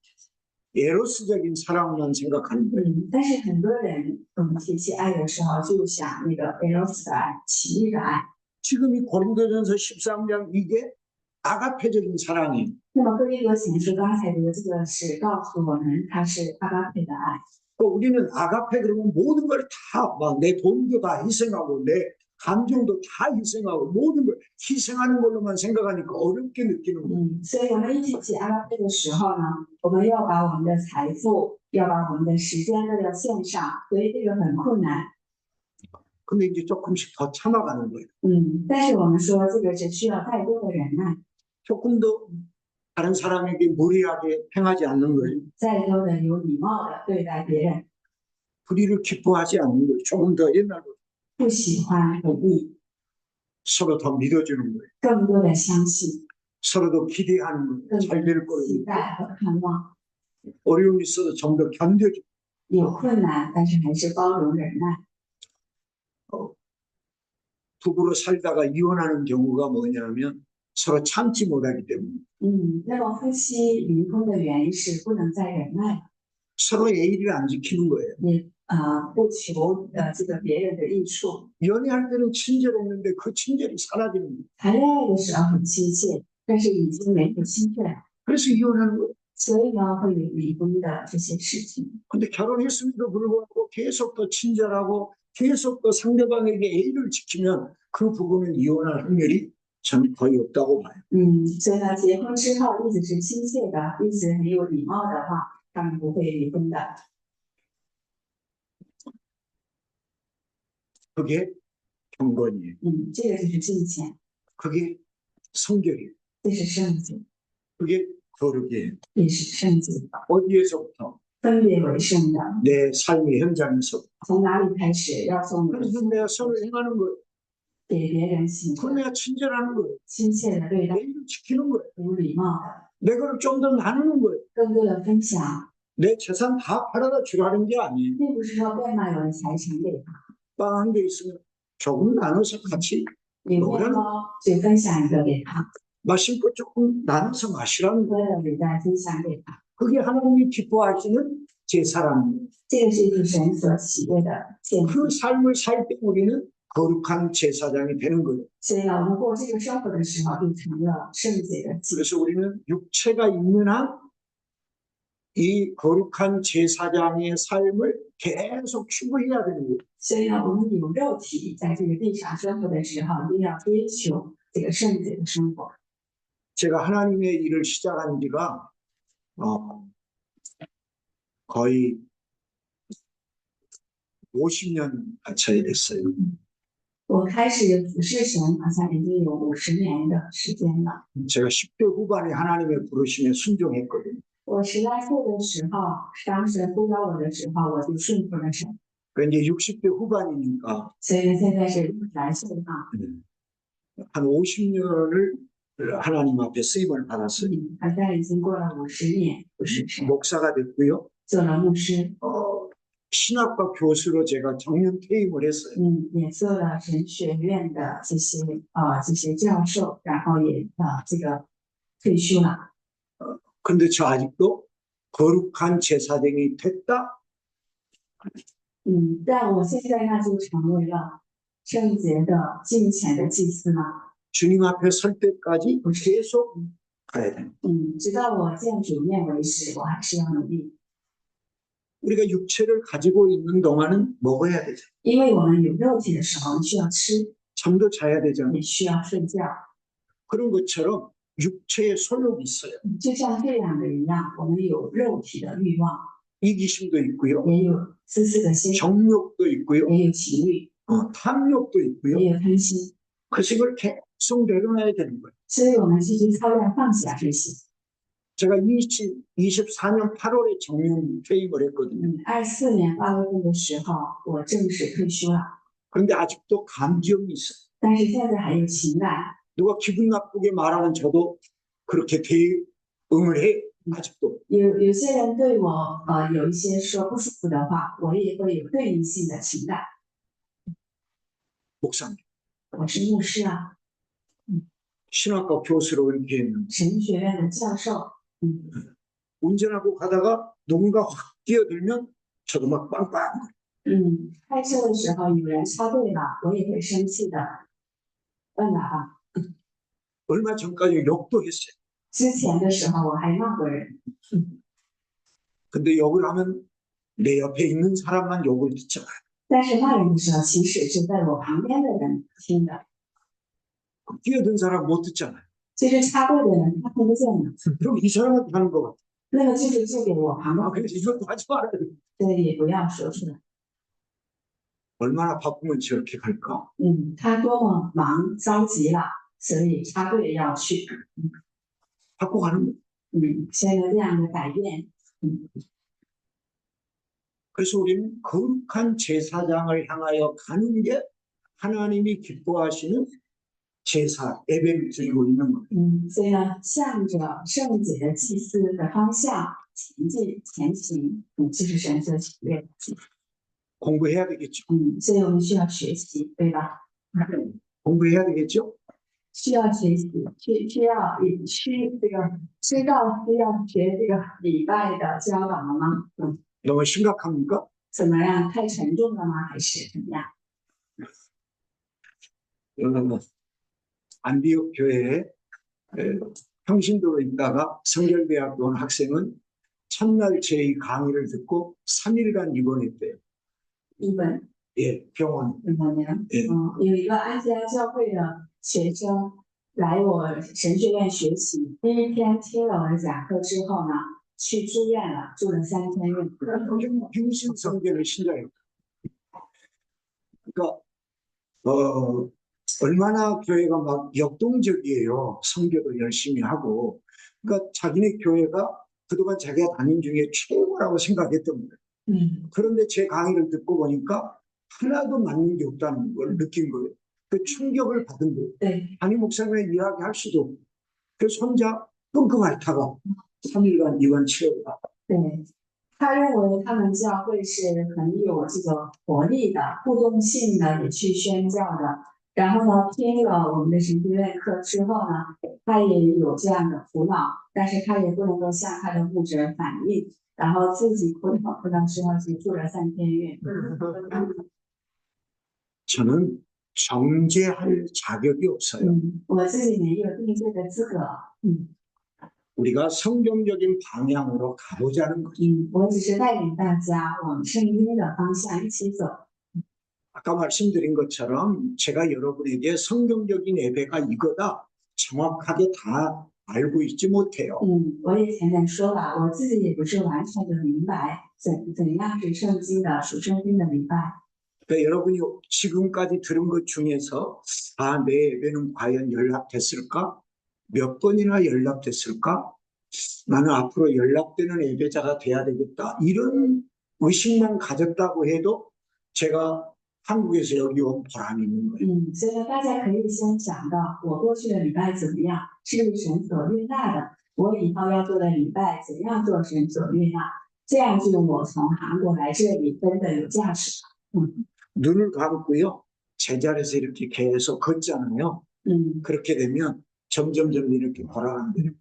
에로스적인 사랑만 생각하는 거예요. 但是很多人提起爱的时候，就想那个 eros 的爱，情欲的爱。 지금 이 고린도전서 13장 이게 아가페적인 사랑이에요. 那么哥林多前书刚才读的这个是告诉我们，它是阿巴佩的爱。 우리는 아가페 그러면 모든 걸 다 막 내 돈도 다 희생하고 내 감정도 다 희생하고 모든 걸 희생하는 걸로만 생각하니까 어렵게 느끼는 거예요. 所以我们一提起阿巴佩的时候呢，我们要把我们的财富，要把我们的时间都要献上，所以这个很困难。 근데 이제 조금씩 더 참아가는 거예요. 但是我们说这个只需要再多的忍耐， 조금 더 다른 사람에게 무리하게 행하지 않는 거예요. 再多的有礼貌的对待别人， 불의를 기뻐하지 않는 거예요. 조금 더 옛날보다 不喜欢不义， 서로 더 믿어주는 거예요. 更多的相信， 서로 더 기대하는 거예요. 更 잘 多 될 的 거예요. 期待和盼望。 어려움이 있어도 좀 더 견뎌주고 有困难，但是还是包容忍耐。 부부로 살다가 이혼하는 경우가 뭐냐면 서로 참지 못하기 때문에 那么夫妻离婚的原因是不能再忍耐了， 서로 예의를 안 지키는 거예요. 也不求这个别人的益处。 연애할 때는 친절했는데 그 친절이 사라지는 거예요. 谈恋爱的时候很亲切，但是已经没有亲切了， 그래서 이혼하는 거예요. 所以呢会有离婚的这些事情。 근데 결혼했음에도 불구하고 계속 더 친절하고 계속 더 상대방에게 예의를 지키면 그 부부는 이혼할 확률이 저는 거의 없다고 봐요. 所以呢，结婚之后一直是亲切的，一直很有礼貌的话，他们不会离婚的。 그게 경건이에요. 这个就是敬虔， 그게 성결이에요. 这是圣洁， 그게 거룩이에요. 也是圣洁， 어디에서부터? 分别为圣的。 내 삶의 현장에서. 从哪里开始？要从我的 그래서 내가 선을 행하는 거예요. 给别人行 그럼 내가 친절하는 거예요. 亲切的对待， 내 일을 지키는 거예요. 有礼貌的， 내 거를 좀 더 나누는 거예요. 更多的分享， 내 재산 다 팔아다 주라는 게 아니에요. 并不是说变卖我的财产给他， 빵 한 개 있으면 조금 나눠서 같이 有面包就分享一个给他， 마실 거 조금 나눠서 마시라는 喝 거예요. 的也再分享给他。 그게 하나님이 기뻐하시는 제사라는 这个是一个神所喜悦的见 거예요. 证。 그 삶을 살 때 우리는 거룩한 제사장이 되는 거예요. 所以呢，我们过这个生活的时候，就成了圣洁的祭。 그래서 우리는 육체가 있는 한 이 거룩한 제사장의 삶을 계속 추구해야 되는 거예요. 所以呢，我们有肉体在这个地上生活的时候，一定要追求这个圣洁的生活。 제가 하나님의 일을 시작한 지가 거의 50년 가까이 됐어요. 我开始服侍神，好像已经有50年的时间了。 제가 10대 후반에 하나님의 부르심에 순종했거든요. 我10来岁的时候，当神呼召我的时候，我就顺服了神。 그러니까 이제 60대 후반이니까 所以呢，现在是60来岁了， 한 50년을 하나님 앞에 쓰임을 받았어요. 好像已经过了50年服侍神， 목사가 됐고요. 做了牧师， 신학과 교수로 제가 정년 퇴임을 했어요. 也做了神学院的这些教授，然后也这个退休了。 근데 저 아직도 거룩한 제사장이 됐다? 但我现在呢，就成为了圣洁的敬虔的祭司了。 주님 앞에 설 때까지 계속 가야 돼요. 直到我见主面为止，我还是要努力， 우리가 육체를 가지고 있는 동안은 먹어야 되죠. 因为我们有肉体的时候需要吃， 잠도 자야 되잖아요. 也需要睡觉。 그런 것처럼 육체의 소욕이 있어요. 就像这样的一样，我们有肉体的欲望， 이기심도 있고요. 也有自私的心， 정욕도 있고요. 也有情欲， 탐욕도 있고요. 也有贪心。 그래서 이걸 계속 내려놔야 되는 거예요. 所以我们继续操练放下这些。 제가 24년 8월에 정년 퇴임을 했거든요. 24年8月份的时候，我正式退休了， 그런데 아직도 감정이 있어요. 但是现在还有情感。 누가 기분 나쁘게 말하면 저도 그렇게 대응을 해. 아직도. 有些人对我有一些说不舒服的话，我也会有对应性的情感。 목사님, 我是牧师啊， 신학과 교수로 이렇게 했는데 神学院的教授。 운전하고 가다가 누군가 확 뛰어들면 저도 막 빵빵. 开车的时候有人插队了，我也会生气的，摁喇叭。 얼마 전까지 욕도 했어요. 之前的时候我还骂过人， 근데 욕을 하면 내 옆에 있는 사람만 욕을 듣잖아요. 但是骂人的时候，其实是在我旁边的人听的， 뛰어든 사람 못 듣잖아요. 就是插队的人他听不见的， 그럼 이 사람한테 하는 거 같아요. 那个就是给我旁边 아, 的人， 그래서 이것도 하지 말아야 돼. 所以也不要说出来。 얼마나 바쁘면 저렇게 갈까? 他多么忙着急了，所以插队要去。 바꿔 가는 거예요. 现在这样的改变， 그래서 우리는 거룩한 제사장을 향하여 가는 게 하나님이 기뻐하시는 제사, 예배를 드리고 있는 거예요. 所以呢，向着圣洁的祭司的方向前行，这是神所喜悦的。 공부해야 되겠죠. 所以我们需要学习，对吧？ 공부해야 되겠죠. 需要学习，需要这个知道需要学这个礼拜的教导了吗？ 너무 심각합니까? 怎么样？太沉重了吗？还是怎么样？ 안디옥 교회에 평신도로 있다가 성결대학교 온 학생은 첫날 제 강의를 듣고 3일간 입원했대요. 一本 예, 병원. 怎么样？ 예. 有一个安吉拉教会的学生来我神学院学习，第一天听了我的讲课之后呢，去住院了，住了3天院。 행신 성결을 신자예요. 그러니까 얼마나 교회가 막 역동적이에요. 성교도 열심히 하고. 그러니까 자기네 교회가 그동안 자기가 다닌 중에 최고라고 생각했던 거예요. 그런데 제 강의를 듣고 보니까 하나도 맞는 게 없다는 걸 느낀 거예요. 그 충격을 받은 거예요. 네， 담임 목사님의 이야기할 수도 없고. 그래서 혼자 끙끙 앓다가 3일간 입원 치료가. 对，他认为他们教会是很有这个活力的、互动性的，也去宣教的。然后呢，听了我们的神学院课之后呢，他也有这样的苦恼，但是他也不能够向他的牧者反映，然后自己苦恼之后就住了3天院。 저는 정죄할 자격이 없어요. 我自己没有定罪的资格。 우리가 성경적인 방향으로 가보자는 거죠. 我只是带领大家往圣经的方向一起走。 아까 말씀드린 것처럼 제가 여러분에게 성경적인 예배가 이거다 정확하게 다 알고 있지 못해요. 我也前面说了，我自己也不是完全的明白怎样是圣经的属圣经的礼拜。 그러니까 여러분이 지금까지 들은 것 중에서 내 예배는 과연 연락됐을까? 몇 번이나 연락됐을까? 나는 앞으로 연락되는 예배자가 돼야 되겠다. 이런 의식만 가졌다고 해도 제가 한국에서 여기 온 보람이 있는 거예요. 所以呢，大家可以先想到我过去的礼拜怎么样，是不是神所悦纳的？我以后要做的礼拜怎样做神所悦纳？这样就我从韩国来这里真的有价值。 눈을 감고요. 제자리에서 이렇게 계속 걷잖아요. 그렇게 되면 점점 이렇게 돌아간대요.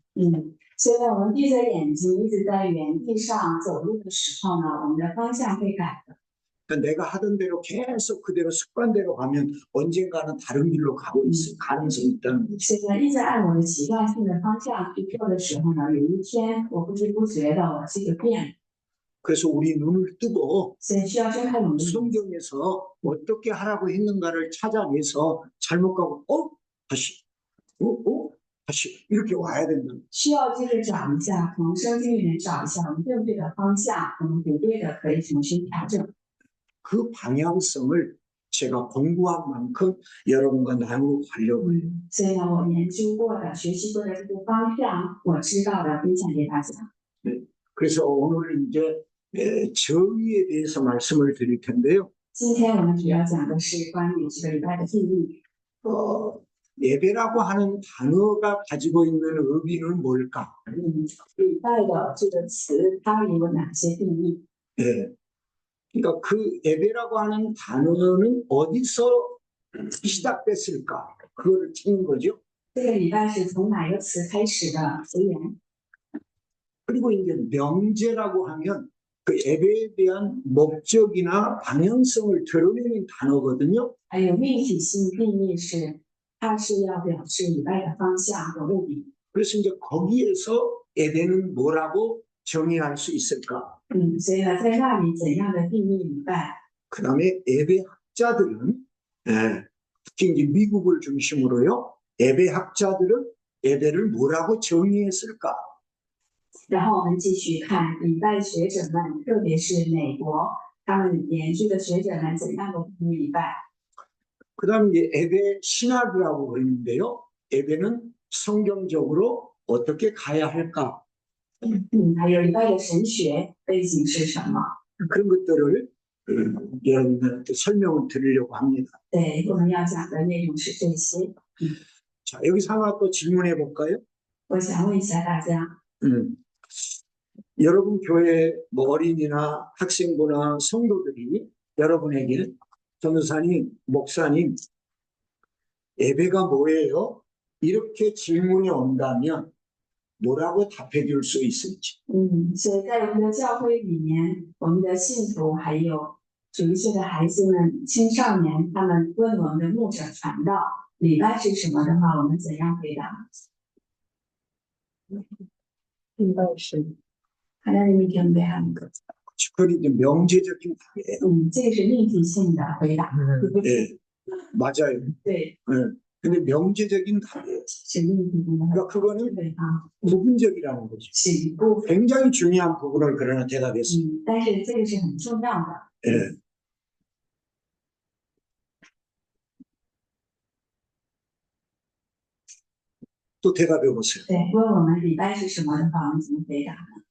所以呢，我们闭着眼睛一直在原地上走路的时候呢，我们的方向会改的。 그러니까 내가 하던 대로 계속 그대로 습관대로 가면 언젠가는 다른 길로 가고 있을 가능성이 있다는 거죠. 所以呢，一直按我的习惯性的方向去做的时候呢，有一天我不知不觉的我这个变了。 그래서 우리 눈을 뜨고 所以需要睁开我们的眼睛， 성경에서 어떻게 하라고 했는가를 찾아내서 잘못 가고 다시 다시 이렇게 와야 된다. 需要接着找一下，从圣经里面找一下我们对不对的方向，我们不对的可以重新调整。 그 방향성을 제가 공부한 만큼 여러분과 나누고 가려고 해요. 所以呢，我研究过的、学习过的这个方向，我知道的分享给大家。 그래서 오늘 이제 정의에 대해서 말씀을 드릴 텐데요. 今天我们主要讲的是关于这个礼拜的定义。 예배라고 하는 단어가 가지고 있는 의미는 뭘까? 礼拜的这个词，它有哪些定义？ 예. 그러니까 그 예배라고 하는 단어는 어디서 시작됐을까? 그거를 찾는 거죠. 这个礼拜是从哪个词开始的词源？ 그리고 이제 명제라고 하면 그 예배에 대한 목적이나 방향성을 드러내는 단어거든요. 还有命题性定义是，它是要表示礼拜的方向和目的。 그래서 이제 거기에서 예배는 뭐라고 정의할 수 있을까? 所以呢，在那里怎样的定义礼拜？ 그 다음에 예배학자들은 특히 이제 미국을 중심으로요. 예배학자들은 예배를 뭐라고 정의했을까? 然后我们继续看礼拜学者们，特别是美国他们研究的学者们怎样的定义礼拜。 그 다음에 이제 예배 신학이라고 그러는데요. 예배는 성경적으로 어떻게 가야 할까? 还有礼拜的神学背景是什么？ 그런 것들을 여러분들한테 설명을 드리려고 합니다. 对，我们要讲的内容是这些。 자, 여기서 하나 또 질문해 볼까요? 我想问一下大家， 여러분 교회 뭐 어린이나 학생부나 성도들이 여러분에게 전도사님, 목사님, 예배가 뭐예요? 이렇게 질문이 온다면 뭐라고 답해 줄 수 있을지. 所以在我们的教会里面，我们的信徒还有主日学的孩子们、青少年，他们问我们的牧者传道礼拜是什么的话，我们怎样回答？ 礼拜是 하나님이 경배하는 것. 그건 이제 명제적인 답이에요. 这个是命题性的回答。 네, 맞아요. 对， 근데 명제적인 답이에요. 是另一部分 그러니까 그거는 对啊， 부분적이라는 거죠. 是一部分， 굉장히 중요한 부분을 그러나 대답했습니다. 但是这个是很重要的。 예. 또 대답해 보세요. 对，问我们礼拜是什么的话，我们怎么回答呢？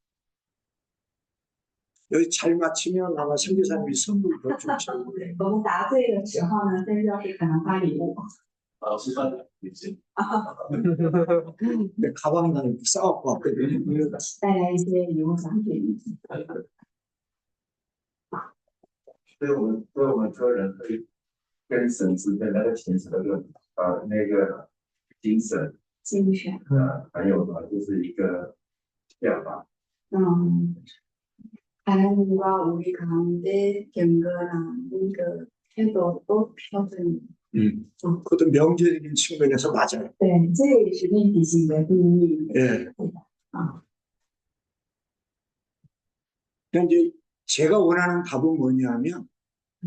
여기 잘 맞히면 아마 선교사님이 선물 더 줄지 몰라요. 我们答对的时候呢，分教师可能发礼物。老师班已经 근데 가방에 나는 싸갖고 왔거든요. 带来一些礼物奖品。对我们个人会跟神之间那个虔诚的那个精神精神，还有就是一个表达。 하나님과 우리 가운데 경건한 그 태도도 표준. 그것도 명제적인 측면에서 맞아요. 对，这也是命题性的定义。 예. 啊， 이제 제가 원하는 답은 뭐냐면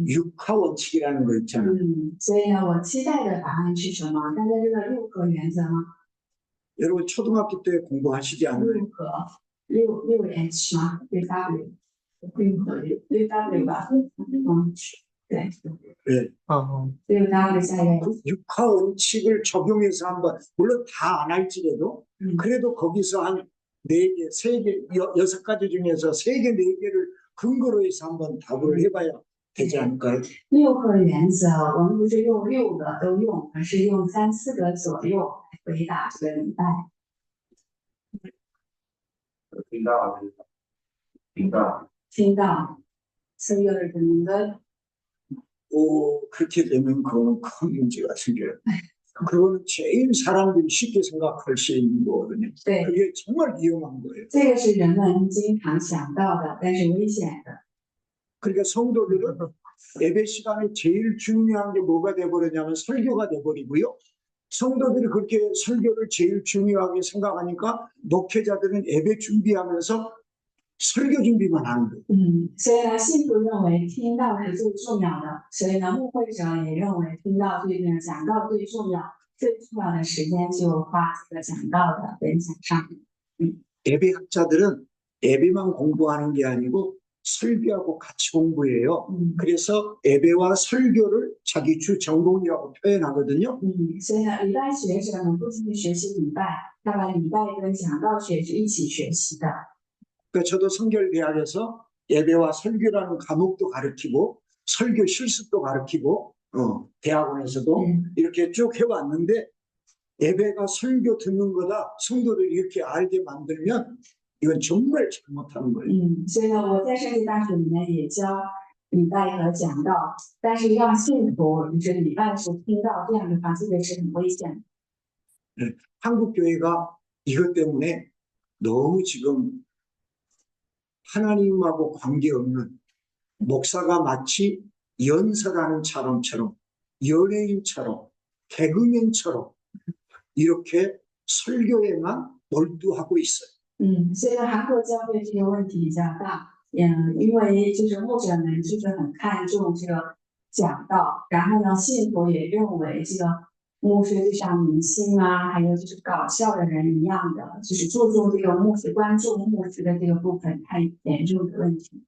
육하 원칙이라는 거 있잖아요. 所以呢，我期待的答案是什么？大家知道六合原则吗？ 여러분 초등학교 때 공부하시지 않나요? 六 H 吗？六 W， 六 W 吧？对， 예. 六 W 下一个。 육하 원칙을 적용해서 한번 물론 다 안 할지라도 그래도 거기서 한 4개, 3개, 6가지 중에서 3개, 4개를 근거로 해서 한번 답을 해봐야 되지 않을까요? 六合原则，我们不是用6个都用，而是用3、4个左右来回答这个礼拜。 听到，설교를 듣는 것. 그렇게 되면 그거는 큰 문제가 생겨요. 그거는 제일 사람들이 쉽게 생각할 수 있는 거거든요. 对， 그게 정말 위험한 거예요. 这个是人们经常想到的，但是危险的。 그러니까 성도들은 예배 시간에 제일 중요한 게 뭐가 돼버리냐면 설교가 돼버리고요. 성도들이 그렇게 설교를 제일 중요하게 생각하니까 목회자들은 예배 준비하면서 설교 준비만 하는 거예요. 所以呢，信徒认为听到是最重要的，所以呢，牧会者也认为听到讲道最重要，最重要的时间就花这个讲道的分享上。 예배학자들은 예배만 공부하는 게 아니고 설교하고 같이 공부해요. 그래서 예배와 설교를 자기 주 전공이라고 표현하거든요. 所以呢，礼拜学者们不仅仅学习礼拜，他把礼拜跟讲道学是一起学习的。 그러니까 저도 성결대학에서 예배와 설교라는 과목도 가르치고 설교 실습도 가르치고 대학원에서도 이렇게 쭉 해왔는데 예배가 설교 듣는 거다 성도를 이렇게 알게 만들면 이건 정말 잘못하는 거예요. 所以呢，我在圣经大学里面也教礼拜和讲道，但是让信徒就是礼拜时听到这样的话，这个是很危险的。 한국 교회가 이것 때문에 너무 지금 하나님하고 관계없는 목사가 마치 연설하는 사람처럼 연예인처럼 개그맨처럼 이렇게 설교에만 몰두하고 있어요. 所以呢，韩国教会这个问题比较大，因为就是牧者们就是很看重这个讲道，然后呢，信徒也认为这个牧师就像明星啊，还有就是搞笑的人一样的，就是注重这个牧师关注牧师的这个部分太严重的问题。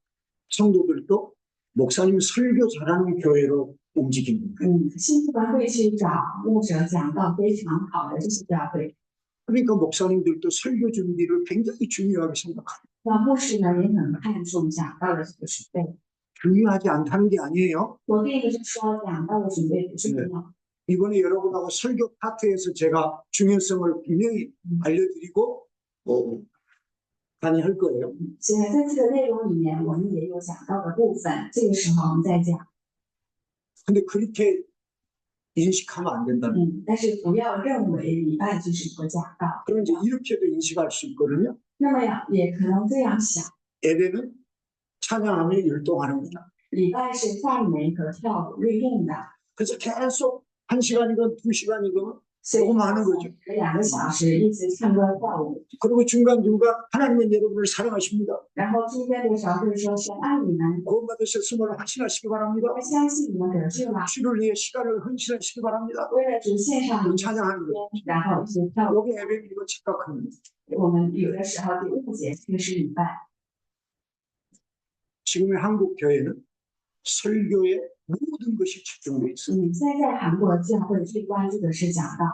성도들도 목사님 설교 잘하는 교회로 움직이는 거예요. 信徒们会去找牧者讲道非常好的这些教会。 그러니까 목사님들도 설교 준비를 굉장히 중요하게 생각합니다. 那牧师呢也很看重讲道的这个准备。 중요하지 않다는 게 아니에요. 我并不是说讲道的准备不重要。 이번에 여러분하고 설교 파트에서 제가 중요성을 분명히 알려드리고 많이 할 거예요. 所以在这个内容里面，我们也有讲到的部分，这个时候我们再讲。 근데 그렇게 인식하면 안 된다. 但是不要认为礼拜就是不讲道。 그럼 이제 이렇게도 인식할 수 있거든요. 那么也可能这样想， 예배는 찬양하며 율동하는 거다. 礼拜是赞美和跳舞律动的。 그래서 계속 1시간이건 2시간이건 所以 너무 많은 거죠. 2个小时一直唱歌跳舞， 그리고 중간중간 하나님은 여러분을 사랑하십니다. 然后中间的时候会说神爱你们， 구원받으셨음을 확신하시기 바랍니다. 我相信你们得救了， 주를 위해 시간을 헌신하시기 바랍니다. 为了主献上你们的 찬양하는 거예요. 然后一直跳舞。 여기 예배는 이거 착각하는 거예요. 我们有的时候就误解这个是礼拜。 지금의 한국 교회는 설교에 모든 것이 집중되어 있어요. 现在韩国教会最关注的是讲道，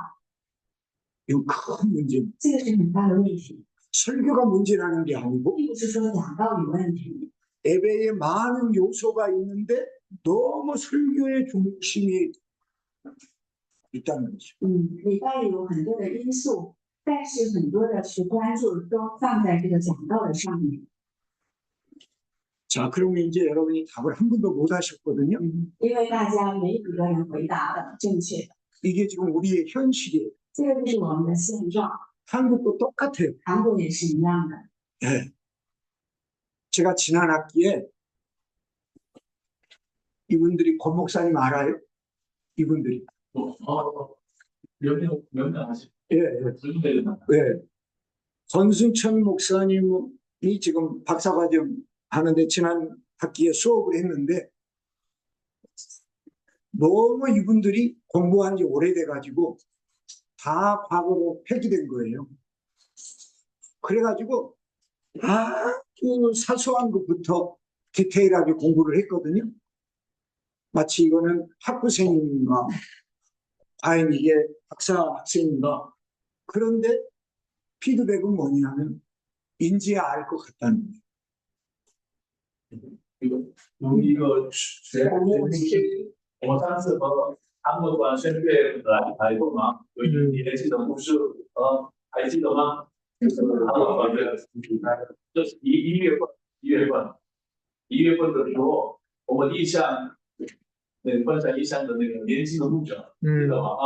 이건 큰 문제입니다. 这个是很大的问题， 설교가 문제라는 게 아니고 并不是说讲道有问题， 예배에 많은 요소가 있는데 너무 설교의 중심이 있다는 거죠. 礼拜有很多的因素，但是很多的去关注都放在这个讲道的上面。 자, 그러면 이제 여러분이 답을 한 번도 못 하셨거든요. 因为大家没有一个人回答的正确的， 이게 지금 우리의 현실이에요. 这个就是我们的现状。 한국도 똑같아요. 韩国也是一样的。 예. 제가 지난 학기에 이분들이 권 목사님 알아요? 이분들이. 몇명 하시? 예, 예. 예. 권순천 목사님이 지금 박사과정 하는데 지난 학기에 수업을 했는데 너무 이분들이 공부한 지 오래돼가지고 다 과거로 폐기된 거예요. 그래가지고 아주 사소한 것부터 디테일하게 공부를 했거든요. 마치 이거는 학부생인가, 과연 이게 박사 학생인가. 그런데 피드백은 뭐냐면 인지야 알 것 같다는 거예요. 이거我上次和韩国管宣队来过嘛，你还记得牧师还记得吗？就是就是一月份的时候，我们意向那个观察意向的那个年轻的牧者，记得吗？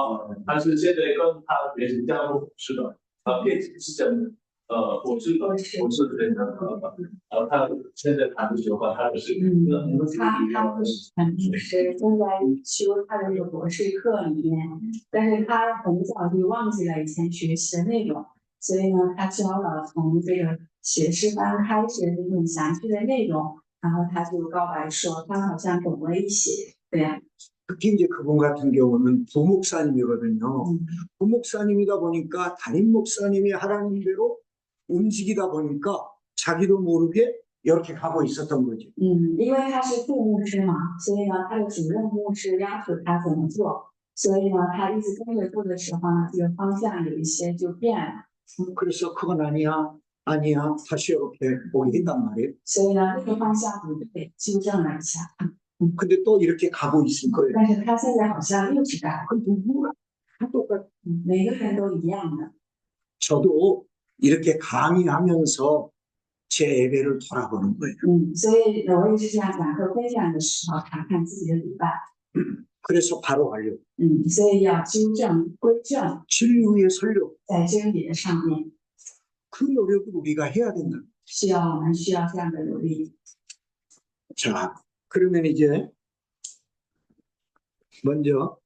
他是现在跟他也是加入牧师的，变是这样的。我是人的，他现在谈的时候，他是他不是很牧师，正在修他的那个博士课里面，但是他很早就忘记了以前学习的内容，所以呢，他教了从这个学士班开始的那种详细的内容，然后他就告白说他好像懂了一些，对呀。 특히 이제 그분 같은 경우는 부목사님이거든요. 부목사님이다 보니까 담임 목사님이 하라는 대로 움직이다 보니까 자기도 모르게 이렇게 가고 있었던 거죠. 因为他是副牧师嘛，所以呢，他的主任牧师要求他怎么做，所以呢，他一直跟着做的时候呢，这个方向有一些就变了。 그래서 그건 아니야, 아니야, 다시 이렇게 보게 했단 말이에요. 所以呢，这个方向不对，纠正了一下。 근데 또 이렇게 가고 있을 거예요. 但是他现在好像又去改， 그 누구나 다 똑같. 每个人都一样的。 저도 이렇게 강의하면서 제 예배를 돌아보는 거예요. 所以我也是这样讲课分享的时候查看自己的礼拜。 그래서 바로 하려고. 所以要纠正归正， 진리의 설교 在真理的上面， 그 노력을 우리가 해야 된다. 我们需要这样的努力。 자, 그러면 이제 먼저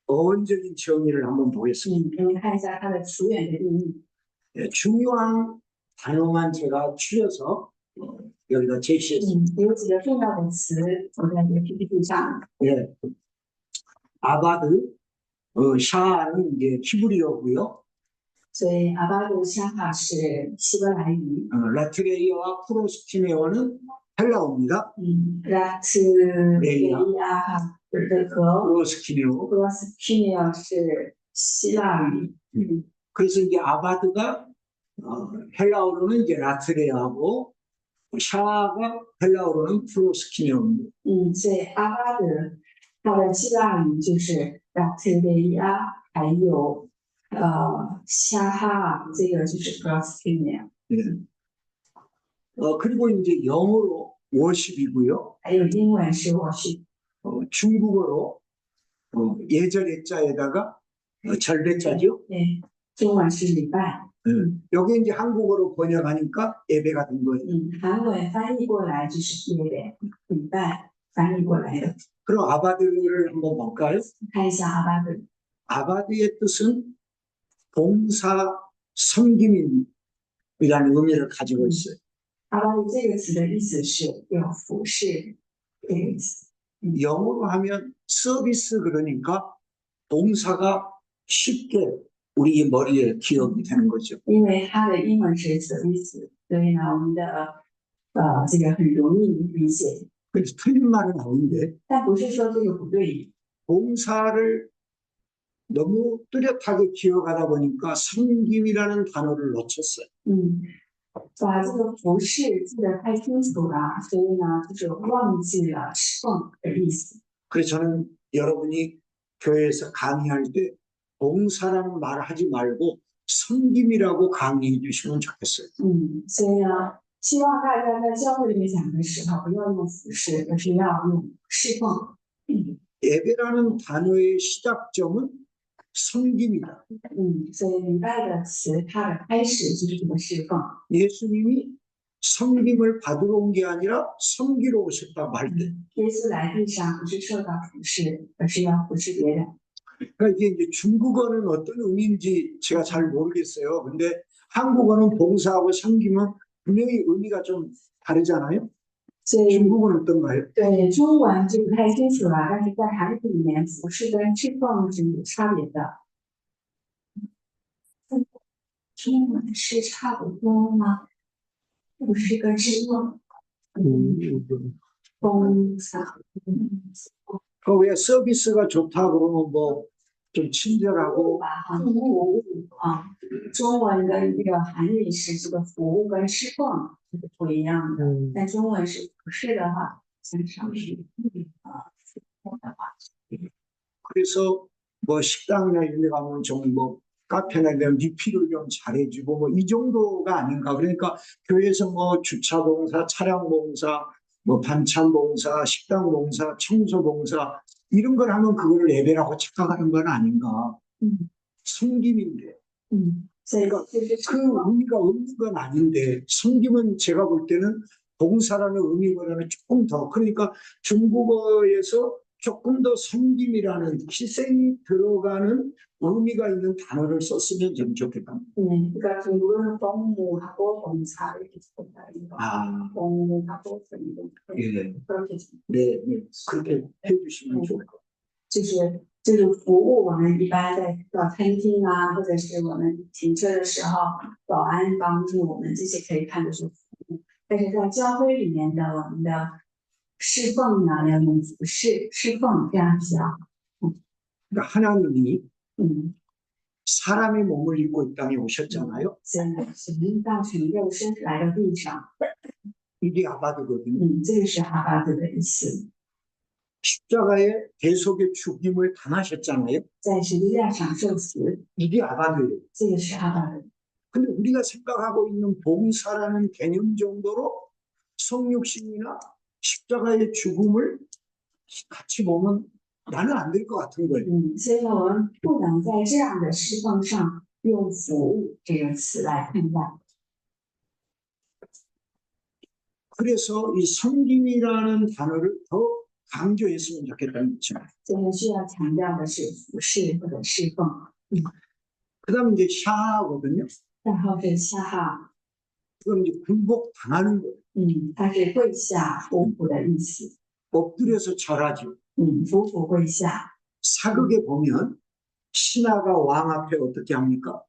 어원적인 정의를 한번 보겠습니다. 我们看一下它的词源的定义。 예, 중요한 단어만 제가 추려서 여기다 제시했습니다. 有几个重要的词，我在这个 PPT 上。 예, 아바드, 샤는 이제 히브리어고요. 所以阿巴杜沙哈是希伯来语， 라트레이어와 프로스티네어는 헬라어입니다. 拉茨雷亚哈和 프로스티네어. 布罗斯皮尼奥是希腊语。 그래서 이제 아바드가 헬라어로는 이제 라트레아고 샤가 헬라어로는 프로스키네어입니다. 所以阿巴德它的希腊语就是拉特雷亚，还有夏哈，这个就是布罗斯皮尼奥， 네. 그리고 이제 영어로 워십이고요. 还有英文是我是 중국어로 예절예자에다가 절대자죠. 对，中文是礼拜， 여기 이제 한국어로 번역하니까 예배가 된 거예요. 韩文翻译过来就是耶呗，礼拜翻译过来的。 그럼 아바드를 한번 볼까요? 看一下阿巴德， 아바드의 뜻은 봉사 섬김이라는 의미를 가지고 있어요. 阿巴迪这个词的意思是有服侍这个意思。 영어로 하면 서비스 그러니까 봉사가 쉽게 우리 머리에 기억이 되는 거죠. 因为它的英文是 service， 所以呢，我们的这个很容易理解。 그래서 틀린 말은 아닌데 但不是说这个不对， 봉사를 너무 뚜렷하게 기억하다 보니까 섬김이라는 단어를 놓쳤어요. 把这个服饰记得太清楚了，所以呢，就是忘记了侍奉的意思。 그래서 저는 여러분이 교회에서 강의할 때 봉사라는 말을 하지 말고 섬김이라고 강의해 주시면 좋겠어요. 所以呢，希望大家在教会里面讲的时候，不要用服饰，而是要用侍奉。 예배라는 단어의 시작점은 섬김이다. 所以礼拜的词，它的开始就是这个侍奉。 예수님이 섬김을 받으러 온 게 아니라 섬기러 오셨다고 할 때. 耶稣来地上不是受到服侍，而是要服侍别人。 그러니까 이게 이제 중국어는 어떤 의미인지 제가 잘 모르겠어요. 근데 한국어는 봉사하고 섬김은 분명히 의미가 좀 다르잖아요. 所以 중국어는 어떤가요? 对中文就不太清楚了，但是在韩语里面，服侍跟侍奉是有差别的。中文是差不多吗？服侍跟侍奉，봉사。 왜 서비스가 좋다 그러면 뭐 좀 친절하고 服务啊，中文跟这个韩语是这个服务跟侍奉是不一样的，但中文是服侍的话，经常是侍奉的话。 그래서 뭐 식당이나 이런 데 가면 좀 뭐 카페나 이런 리필을 좀 잘해주고 뭐 이 정도가 아닌가. 그러니까 교회에서 뭐 주차 봉사, 차량 봉사, 뭐 반찬 봉사, 식당 봉사, 청소 봉사 이런 걸 하면 그거를 예배라고 착각하는 건 아닌가. 섬김인데. 所以就是그 의미가 없는 건 아닌데 섬김은 제가 볼 때는 봉사라는 의미보다는 조금 더 그러니까 중국어에서 조금 더 섬김이라는 희생이 들어가는 의미가 있는 단어를 썼으면 좀 좋겠다. 그러니까 중국어는 공무하고 봉사를 비슷하다 이거. 아, 공무하고 봉사. 예, 그렇게 네, 네, 그렇게 해주시면 좋을 것 같아요. 就是服务，我们一般在餐厅啊，或者是我们停车的时候，保安帮助我们，这些可以看作是服务。但是在教会里面的我们的侍奉呢，要用服侍、侍奉这样比较好。 그러니까 하나님이 嗯， 사람의 몸을 입고 이 땅에 오셨잖아요. 所以神道成肉身来到地上， 이게 아바드거든요. 这个是阿巴德的意思， 십자가의 대속의 죽임을 당하셨잖아요. 在十字架上受死， 이게 아바드예요. 这个是阿巴德。 근데 우리가 생각하고 있는 봉사라는 개념 정도로 성육신이나 십자가의 죽음을 같이 보면 나는 안 될 것 같은 거예요. 所以呢，我们不能在这样的侍奉上用服务这个词来看待。 그래서 이 섬김이라는 단어를 더 강조했으면 좋겠다는 거죠. 所以需要强调的是服侍或者侍奉。 그다음에 이제 샤하거든요. 然后是下哈， 그건 이제 굴복 당하는 거예요. 它是跪下匍匐的意思。 엎드려서 절하죠. 匍匐跪下。 사극에 보면 신하가 왕 앞에 어떻게 합니까?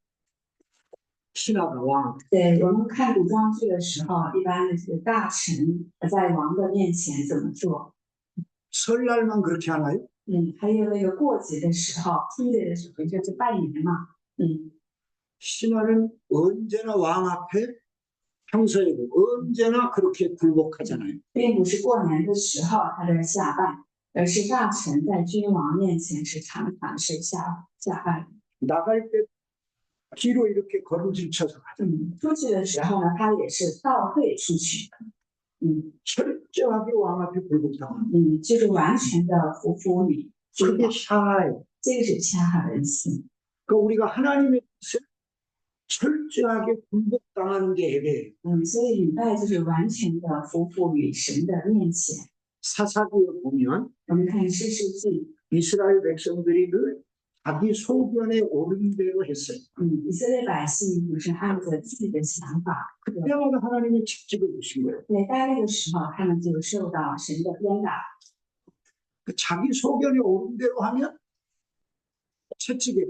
신하가 왕 앞에 对，我们看古装剧的时候，一般的是大臣在王的面前怎么做？ 설날만 그렇게 하나요? 还有那个过节的时候，春节的时候就是拜年嘛。 신하는 언제나 왕 앞에 평소에도 언제나 그렇게 굴복하잖아요. 并不是过年的时候他在下拜，而是大臣在君王面前是常常是下拜。 나갈 때 뒤로 이렇게 걸음질쳐서 가죠. 出去的时候呢，他也是倒退出去的。 철저하게 왕 앞에 굴복당하는 就是完全的服服于君 그게 王， 샤예요. 这个是恰哈的意思。 그러니까 우리가 하나님의 뜻에 철저하게 굴복당하는 게 예배예요. 所以礼拜就是完全的服服于神的面前。 사사기에 보면 我们看士师记， 이스라엘 백성들이 늘 자기 소견에 오른 대로 했어요. 以色列百姓不是按着自己的想法， 그때마다 하나님이 책찍을 주신 거예요. 每到那个时候，他们就受到神的鞭打。 그 자기 소견에 오른 대로 하면 채찍에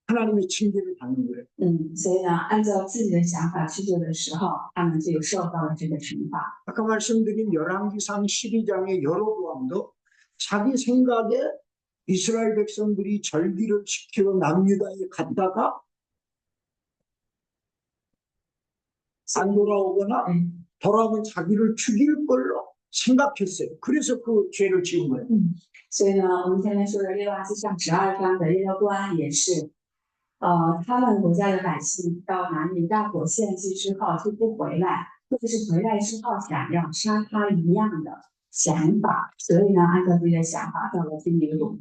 하나님의 징계를 받는 거예요. 所以呢，按照自己的想法去做的时候，他们就受到了这个惩罚。 아까 말씀드린 열왕기상 12장의 여로보암도 자기 생각에 이스라엘 백성들이 절기를 지키러 남유다에 갔다가 안 돌아오거나 돌아오면 자기를 죽일 걸로 생각했어요. 그래서 그 죄를 지은 거예요. 所以呢，我们前面说的列王记上12章的耶罗波安也是，他们国家的百姓到南里大火献祭之后就不回来，或者是回来之后想要杀他一样的想法，所以呢，按照自己的想法到了第一路。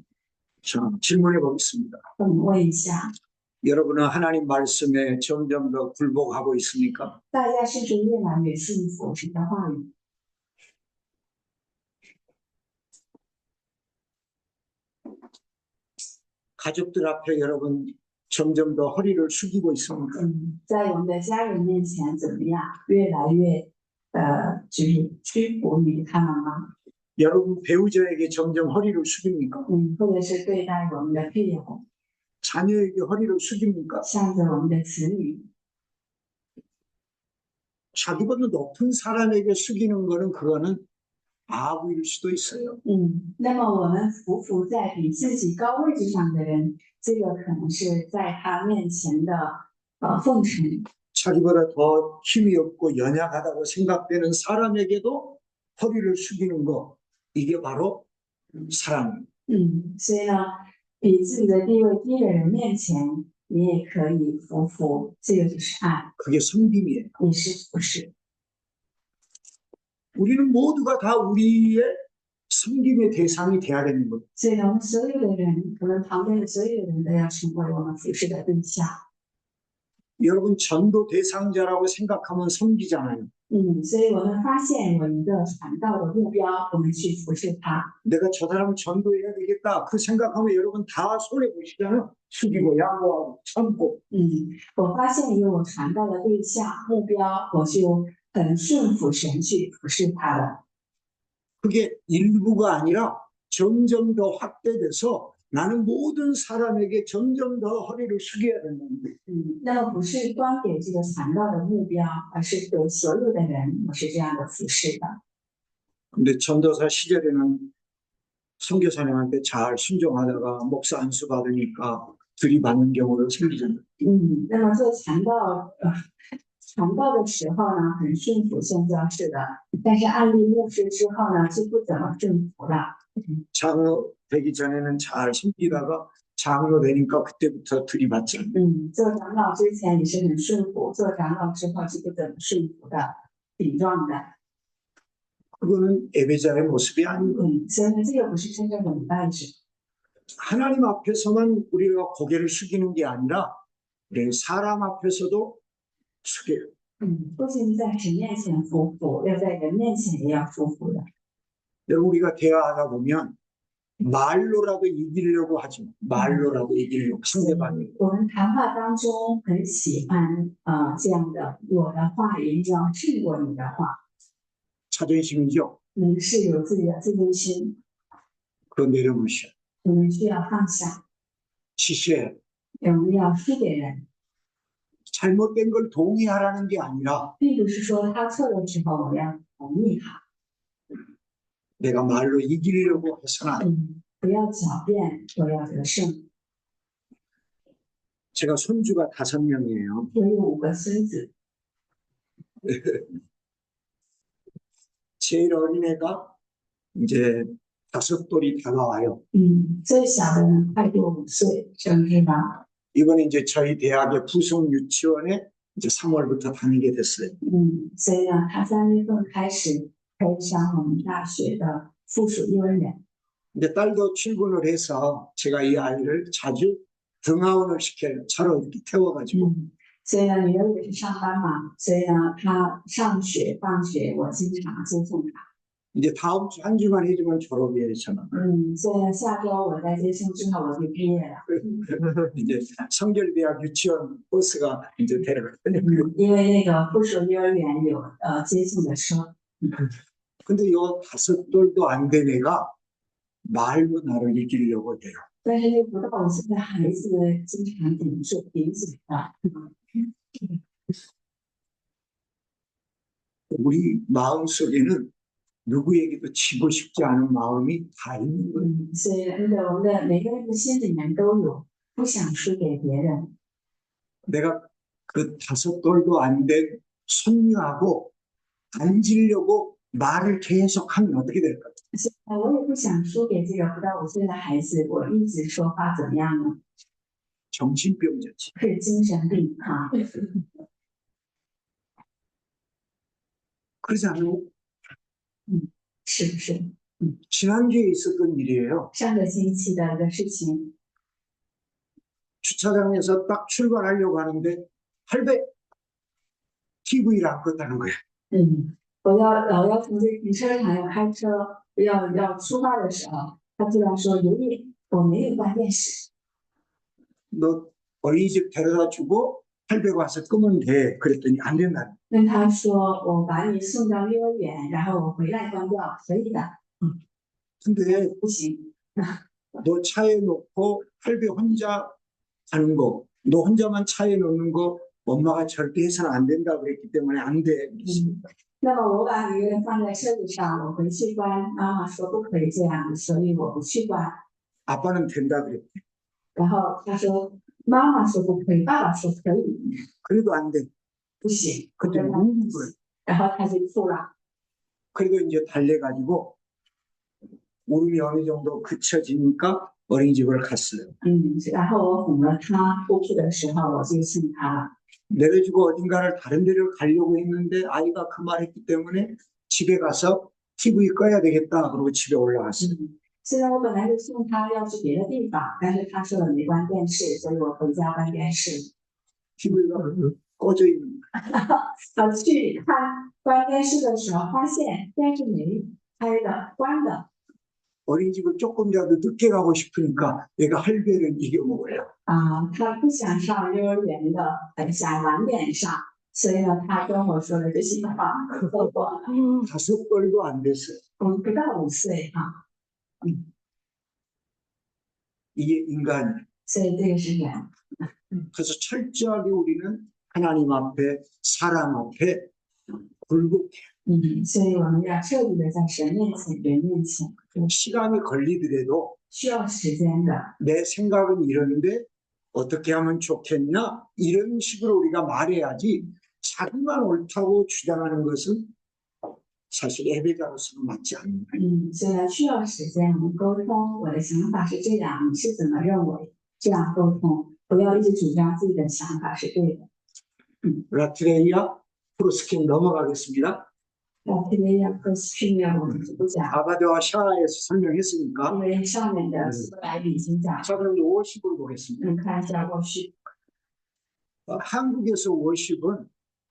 자, 질문해 보겠습니다. 我们问一下， 여러분은 하나님 말씀에 점점 더 굴복하고 있습니까? 大家是不是越来越信服神的话语？ 가족들 앞에 여러분 점점 더 허리를 숙이고 있습니까? 在我们的家人面前怎么样？越来越就是屈服于他们吗？ 여러분 배우자에게 점점 허리를 숙입니까? 或者是对待我们的配偶， 자녀에게 허리를 숙입니까? 向着我们的子女， 자기보다 높은 사람에게 숙이는 거는 그거는 아부일 수도 있어요. 那么我们服服在比自己高位置上的人，这个可能是在他面前的奉承。 자기보다 더 힘이 없고 연약하다고 생각되는 사람에게도 허리를 숙이는 거 이게 바로 사랑입니다. 所以呢，比自己的地位低的人面前，你也可以服服，这个就是爱， 그게 섬김이에요. 也是服侍。 우리는 모두가 다 우리의 섬김의 대상이 돼야 되는 거예요. 所以呢，我们所有的人，我们旁边的所有人都要成为我们服侍的对象。 여러분 전도 대상자라고 생각하면 섬기잖아요. 所以我们发现有一个传道的目标，我们去服侍他。 내가 저 사람을 전도해야 되겠다. 그 생각하면 여러분 다 손해 보시잖아요. 숙이고 양보하고 참고. 我发现有我传道的对象目标，我就很顺服神去服侍他了。 그게 일부가 아니라 점점 더 확대돼서 나는 모든 사람에게 점점 더 허리를 숙여야 된다는 거예요. 那么不是光给这个传道的目标，而是对所有的人，我是这样的服侍的。 근데 전도사 시절에는 선교사님한테 잘 순종하다가 목사 안수 받으니까 들이받는 경우도 생기잖아요. 那么做传道的时候呢，很顺服宣教士的，但是案例牧师之后呢，就不怎么顺服了。 장로 되기 전에는 잘 섬기다가 장로 되니까 그때부터 들이받잖아요. 做长老之前也是很顺服，做长老之后是不怎么顺服的，顶撞的。 그거는 예배자의 모습이 아니고 所以呢，这个不是真正的礼拜者。 하나님 앞에서만 우리가 고개를 숙이는 게 아니라 우리는 사람 앞에서도 숙여요. 不仅在神面前服服，要在人面前也要服服的。 여러분 우리가 대화하다 보면 말로라도 이기려고 하지 말로라도 이기려고 상대방이 我们谈话当中很喜欢这样的，我的话一定要胜过你的话。 자존심이죠. 我们是有自己的自尊心， 그거 내려놓으셔. 我们需要放下， 지시해. 我们要输给人， 잘못된 걸 동의하라는 게 아니라 并不是说他错了之后我要同意他， 내가 말로 이기려고 해서는 안 돼. 不要狡辩，我要得胜。 제가 손주가 5명이에요. 我有5个孙子， 제일 어린 애가 이제 5돌이 다가와요. 最小的呢快过5岁，生日吧。 이번에 이제 저희 대학의 부속 유치원에 이제 3월부터 다니게 됐어요. 所以呢，他3月份开始可以上我们大学的附属幼儿园。 근데 딸도 출근을 해서 제가 이 아이를 자주 등하원을 시켜요. 차로 이렇게 태워가지고. 所以呢，女儿也是上班嘛，所以呢，她上学放学我经常接送她。 이제 다음 주 한 주만 해주면 졸업이에요, 저는. 所以下周我在接送之后我就毕业了。 이제 성결대학 유치원 버스가 이제 데려갔거든요. 因为那个附属幼儿园有接送的车。 근데 요 5돌도 안 된 애가 말로 나를 이기려고 해요. 但是那不到5岁的孩子经常顶嘴的。 우리 마음속에는 누구에게도 지고 싶지 않은 마음이 다 있는 거예요. 所以我们的每个人的心里面都有不想输给别人。 내가 그 5돌도 안 된 손녀하고 앉으려고 말을 계속하면 어떻게 될까요? 我也不想输给这个不到5岁的孩子，我一直说话怎么样呢？ 정신병자지. 是精神病哈。 그러지 않아요? 是不是？ 지난주에 있었던 일이에요. 上个星期的一个事情， 주차장에서 딱 출발하려고 하는데 할배 TV를 안 껐다는 거예요. 我要从这个停车场要开车要出发的时候，他突然说：“爷爷，我没有关电视。 너 어린이집 데려다 주고 할배가 와서 끄면 돼. 그랬더니 안 된다. ”那他说：“我把你送到幼儿园，然后我回来关掉，可以的。 근데 不行， 너 차에 놓고 할배 혼자 가는 거, 너 혼자만 차에 놓는 거 엄마가 절대 해서는 안 된다 그랬기 때문에 안 돼. 那么我把一个人放在车子上，我回去关，妈妈说不可以这样，所以我不去关。 아빠는 된다 그랬대. 然后他说妈妈说不可以，爸爸说可以， 그래도 안 돼. 不行。 그때 우는 거예요. 然后他就哭了。 그래도 이제 달래가지고 울음이 어느 정도 그쳐지니까 어린이집을 갔어요. 然后我哄了他，哭哭的时候我就送他了。 내려주고 어딘가를 다른 데를 가려고 했는데 아이가 그 말했기 때문에 집에 가서 TV 꺼야 되겠다. 그러고 집에 올라갔어요. 虽然我本来就送他要去别的地方，但是他说了没关电视，所以我回家关电视。 TV가 꺼져 있는 거예요. 去看关电视的时候，发现电视没开的，关的。 어린이집을 조금이라도 늦게 가고 싶으니까 얘가 할배를 이겨먹어요. 他不想上幼儿园的，想晚点上，所以呢，他跟我说的这些话，我 5돌도 안 됐어요. 不到5岁哈， 이게 인간이에요. 所以这个是人。 그래서 철저하게 우리는 하나님 앞에 사람 앞에 굴복해요. 所以我们要彻底的在神面前、人面前， 시간이 걸리더라도 需要时间的。 내 생각은 이런데 어떻게 하면 좋겠냐 이런 식으로 우리가 말해야지 자기만 옳다고 주장하는 것은 사실 예배자로서는 맞지 않는 거예요. 虽然需要时间，我们沟通，我的想法是这样，你是怎么认为？这样沟通，不要一直主张自己的想法是对的。 라트레이아 프로스킨 넘어가겠습니다. 特别要和训练我们就不讲， 아바데와 샤라에서 설명했으니까 因为上面的斯莱语已经讲了。 자 그럼 50을 보겠습니다. 看一下过去， 한국에서 50은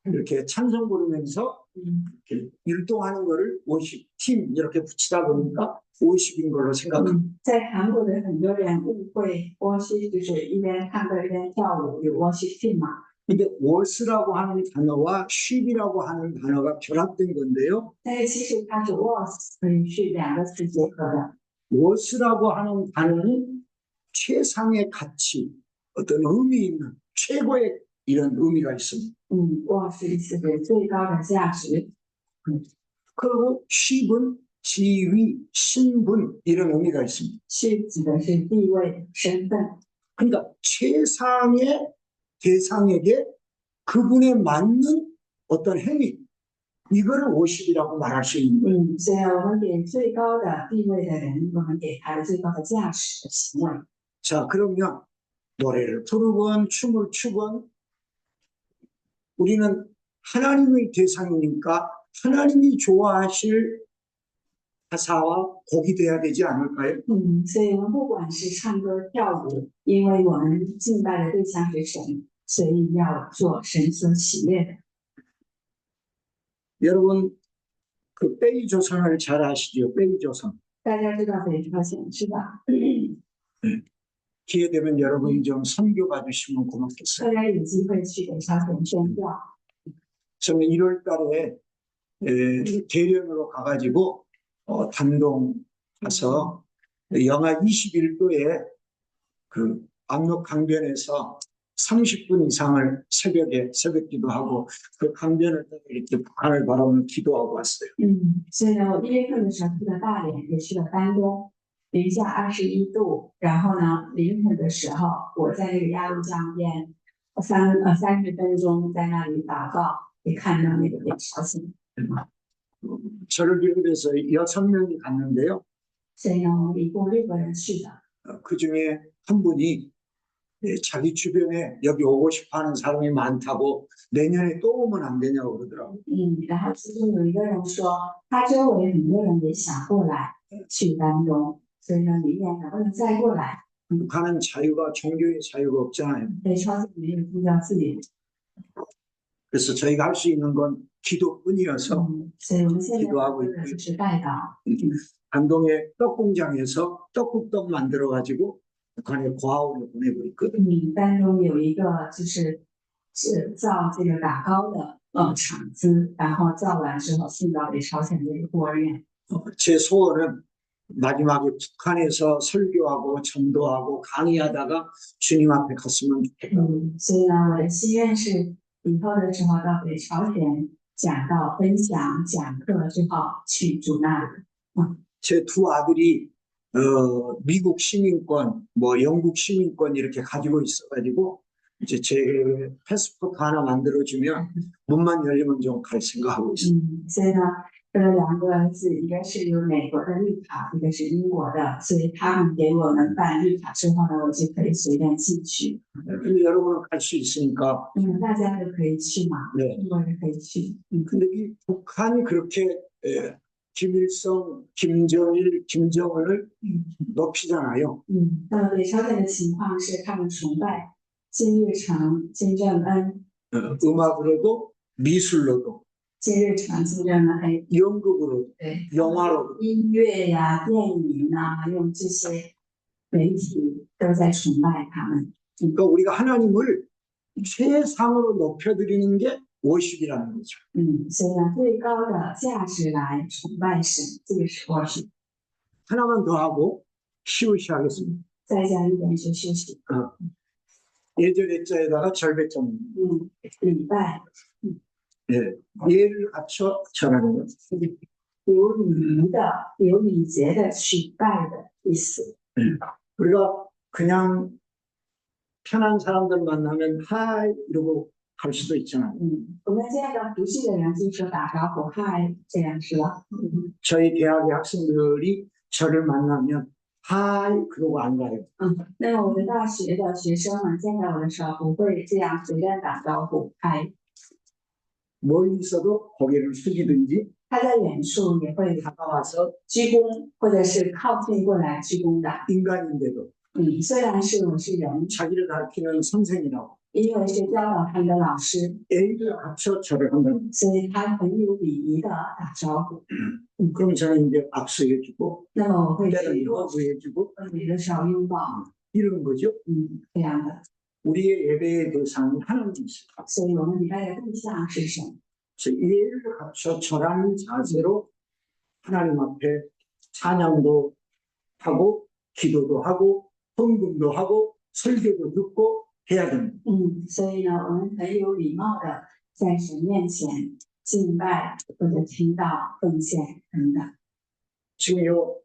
이렇게 찬송 부르면서 이렇게 율동하는 거를 50팀 이렇게 붙이다 보니까 50인 걸로 생각합니다. 在韩国的很多人误会 worship 就是一边唱歌一边跳舞，有 worship team 嘛。 근데 워스라고 하는 단어와 쉽이라고 하는 단어가 결합된 건데요. 但是其实它是 was 和是两个词结合的。 워스라고 하는 단어는 최상의 가치, 어떤 의미 있는 최고의 이런 의미가 있습니다. was 意思是最高的价值。 그리고 쉽은 지위, 신분 이런 의미가 있습니다. 是指的是地位、身份。 그러니까 최상의 대상에게 그분에 맞는 어떤 행위, 이거를 50이라고 말할 수 있는 거예요. 所以我们给最高的地位的人，我们给他的最高的价值的行为。 자, 그러면 노래를 부르건 춤을 추건 우리는 하나님의 대상이니까 하나님이 좋아하실 가사와 곡이 돼야 되지 않을까요? 所以我们不管是唱歌跳舞，因为我们敬拜的对象是神，所以要做神所喜悦的。 여러분 그 베이 조선을 잘 아시죠? 베이 조선. 大家知道北朝鲜是吧？ 기회 되면 여러분이 좀 선교 가주시면 고맙겠어요. 大家有机会去北朝鲜宣教。 저는 1월 달에 대련으로 가가지고 단동 가서 영하 21도에 그 압록 강변에서 30분 이상을 새벽 기도하고 그 강변을 이렇게 북한을 바라보며 기도하고 왔어요. 所以呢，我1月份的时候去了大连，也去了丹东，零下21度。然后呢，凌晨的时候，我在那个鸭绿江边30分钟在那里祷告，也看到那个北朝鲜。 저를 비롯해서 6명이 갔는데요. 所以呢，我们一共6个人去的。 그 중에 한 분이 자기 주변에 여기 오고 싶어 하는 사람이 많다고 내년에 또 오면 안 되냐고 그러더라고요. 然后其中有一个人说，他周围很多人也想过来去丹东，所以呢，明年能不能再过来？ 북한은 자유가 종교의 자유가 없잖아요. 北朝鲜没有宗教自由， 그래서 저희가 할 수 있는 건 기도뿐이어서 所以我们现在做的就是代祷。 안동의 떡 공장에서 떡국떡 만들어 가지고 북한에 고아원을 보내고 있거든요. 丹东有一个就是造这个打糕的厂子，然后造完之后送到北朝鲜的一个孤儿院。 제 소원은 마지막에 북한에서 설교하고 전도하고 강의하다가 주님 앞에 갔으면 좋겠다. 所以呢，我的心愿是以后的时候到北朝鲜讲道、分享、讲课之后去主那里。 제 두 아들이 미국 시민권, 뭐 영국 시민권 이렇게 가지고 있어가지고 이제 제 패스포트 하나 만들어주면 문만 열리면 좀 갈 생각하고 있습니다. 所以呢，我的2个儿子，一个是有美国的绿卡，一个是英国的，所以他们给我们办绿卡之后呢，我就可以随便进去。 근데 여러분은 갈 수 있으니까 大家都可以去嘛， 네. 中国人可以去。 근데 이 북한이 그렇게 김일성, 김정일, 김정은을 높이잖아요. 那么北朝鲜的情况是，他们崇拜金日成、金正恩、 음악으로도 미술로도 金日成、金正恩，还有 연극으로도 对 영화로도 音乐呀、电影啊，用这些媒体都在崇拜他们。 그러니까 우리가 하나님을 최상으로 높여드리는 게 워십이라는 거죠. 所以呢，最高的价值来崇拜神，这个是 worship。 하나만 더 하고 쉬우시 하겠습니다. 再加一点就休息。 예절의자에다가 절배점. 礼拜 예, 예를 갖춰 절하는 것. 有礼仪的、有礼节的去拜的意思。 우리가 그냥 편한 사람들 만나면 하이 이러고 갈 수도 있잖아요. 我们见到熟悉的人就说打招呼，嗨，这样是吧？ 저희 대학의 학생들이 저를 만나면 하이 그러고 안 가요. 那么我们大学的学生们见到我的时候不会这样随便打招呼，嗨。 멀리 있어도 고개를 숙이든지 他在远处也会 다가와서 鞠躬，或者是靠近过来鞠躬的。 인간인데도 虽然是我是人， 자기를 가르치는 선생이라고 因为是教导他们的老师， A를 갖춰 절을 한다는 所以他很有礼仪的打招呼。 그럼 저는 이제 악수해주고 那么我会 때는 去 호구해주고 有的时候拥抱， 이러는 거죠. 这样的。 우리의 예배의 대상이 하나님이시다. 所以我们礼拜的对象是神。 그래서 예를 갖춰 절하는 자세로 하나님 앞에 찬양도 하고 기도도 하고 헌금도 하고 설교도 듣고 해야 됩니다. 所以呢，我们很有礼貌的在神面前敬拜或者听到奉献等等。 지금 요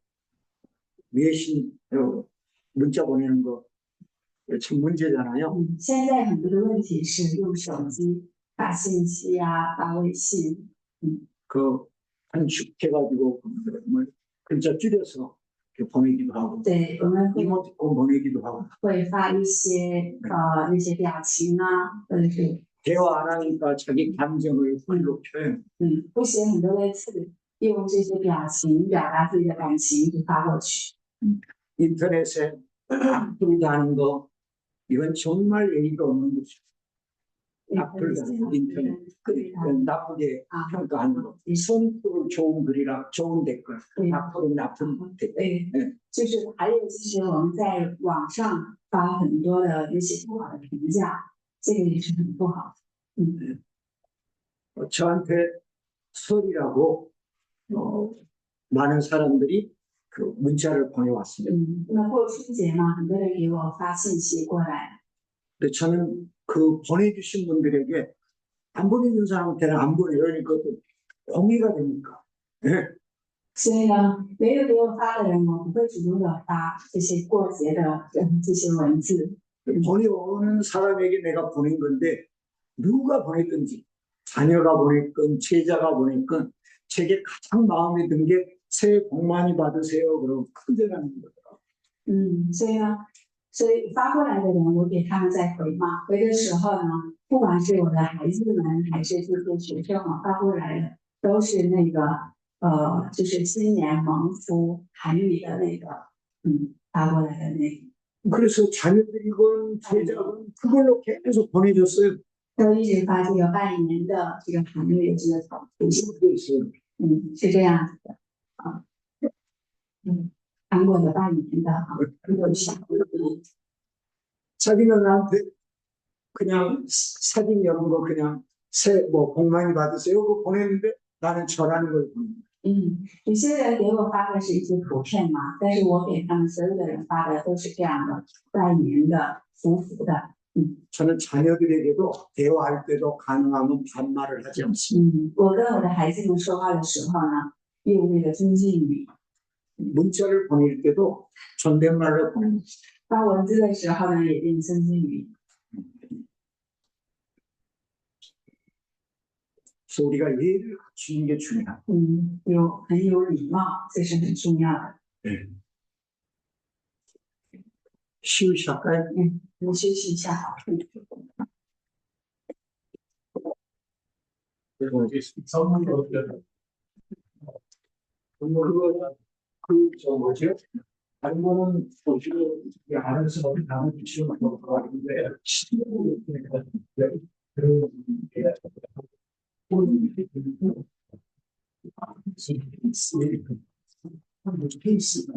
외신 요 문자 보내는 거 참 문제잖아요. 现在很多的问题是用手机发信息啊，发微信， 그 단축해가지고 뭐 글자 줄여서 이렇게 보내기도 하고 对，我们会 이모티콘 보내기도 하고 会发一些那些表情啊，或者是 대화 안 하니까 자기 감정을 글로 표현. 不写很多的字，用这些表情表达自己的感情就发过去。 인터넷에 악플 다는 거 이건 정말 예의가 없는 거죠. 악플 인터넷 나쁘게 평가하는 거, 선풀 좋은 글이랑 좋은 댓글, 악플은 나쁜 댓글. 对，就是还有就是我们在网上发很多的那些不好的评价，这个也是很不好。 저한테 설이라고 많은 사람들이 그 문자를 보내왔습니다. 那过春节嘛，很多人给我发信息过来， 근데 저는 그 보내주신 분들에게 안 보내준 사람한테는 안 보내요. 그러니까 또 공의가 됩니까? 네. 所以呢，没有给我发的人，我不会主动的发这些过节的这些文字。 보내오는 사람에게 내가 보낸 건데 누가 보냈든지 자녀가 보냈건 제자가 보냈건 제게 가장 마음에 든 게 새해 복 많이 받으세요. 그러고 큰절하는 거더라고요. 所以发过来的人，我给他们在回嘛，回的时候呢，不管是我的孩子们还是这些学生啊，发过来的都是那个就是新年蒙福韩语的那个发过来的那个。 그래서 자녀들이건 제자건 그걸로 계속 보내줬어요. 都一直发这个拜年的这个韩语的这个图形， 그랬어요. 是这样子的啊，韩国的拜年的啊，有小的， 자기는 나한테 그냥 사진 이런 거 그냥 새해 뭐 복 많이 받으세요. 그거 보냈는데 나는 절하는 걸 보냅니다. 有些人给我发的是一些图片嘛，但是我给他们所有的人发的都是这样的拜年的、福福的。 저는 자녀들에게도 대화할 때도 가능하면 반말을 하지 않습니다. 我跟我的孩子们说话的时候呢，用那个尊敬语； 문자를 보낼 때도 존댓말로 보냅니다. 发文字的时候呢，也用尊敬语。 그래서 우리가 예를 갖추는 게 중요합니다. 很有礼貌，这是很重要的。 쉬우실까요? 我们休息一下好。 선물도 없잖아요. 그저 뭐죠? 다른 거는 보시고 알아서 나눠 주시면 될 것 같은데 그런 케이스가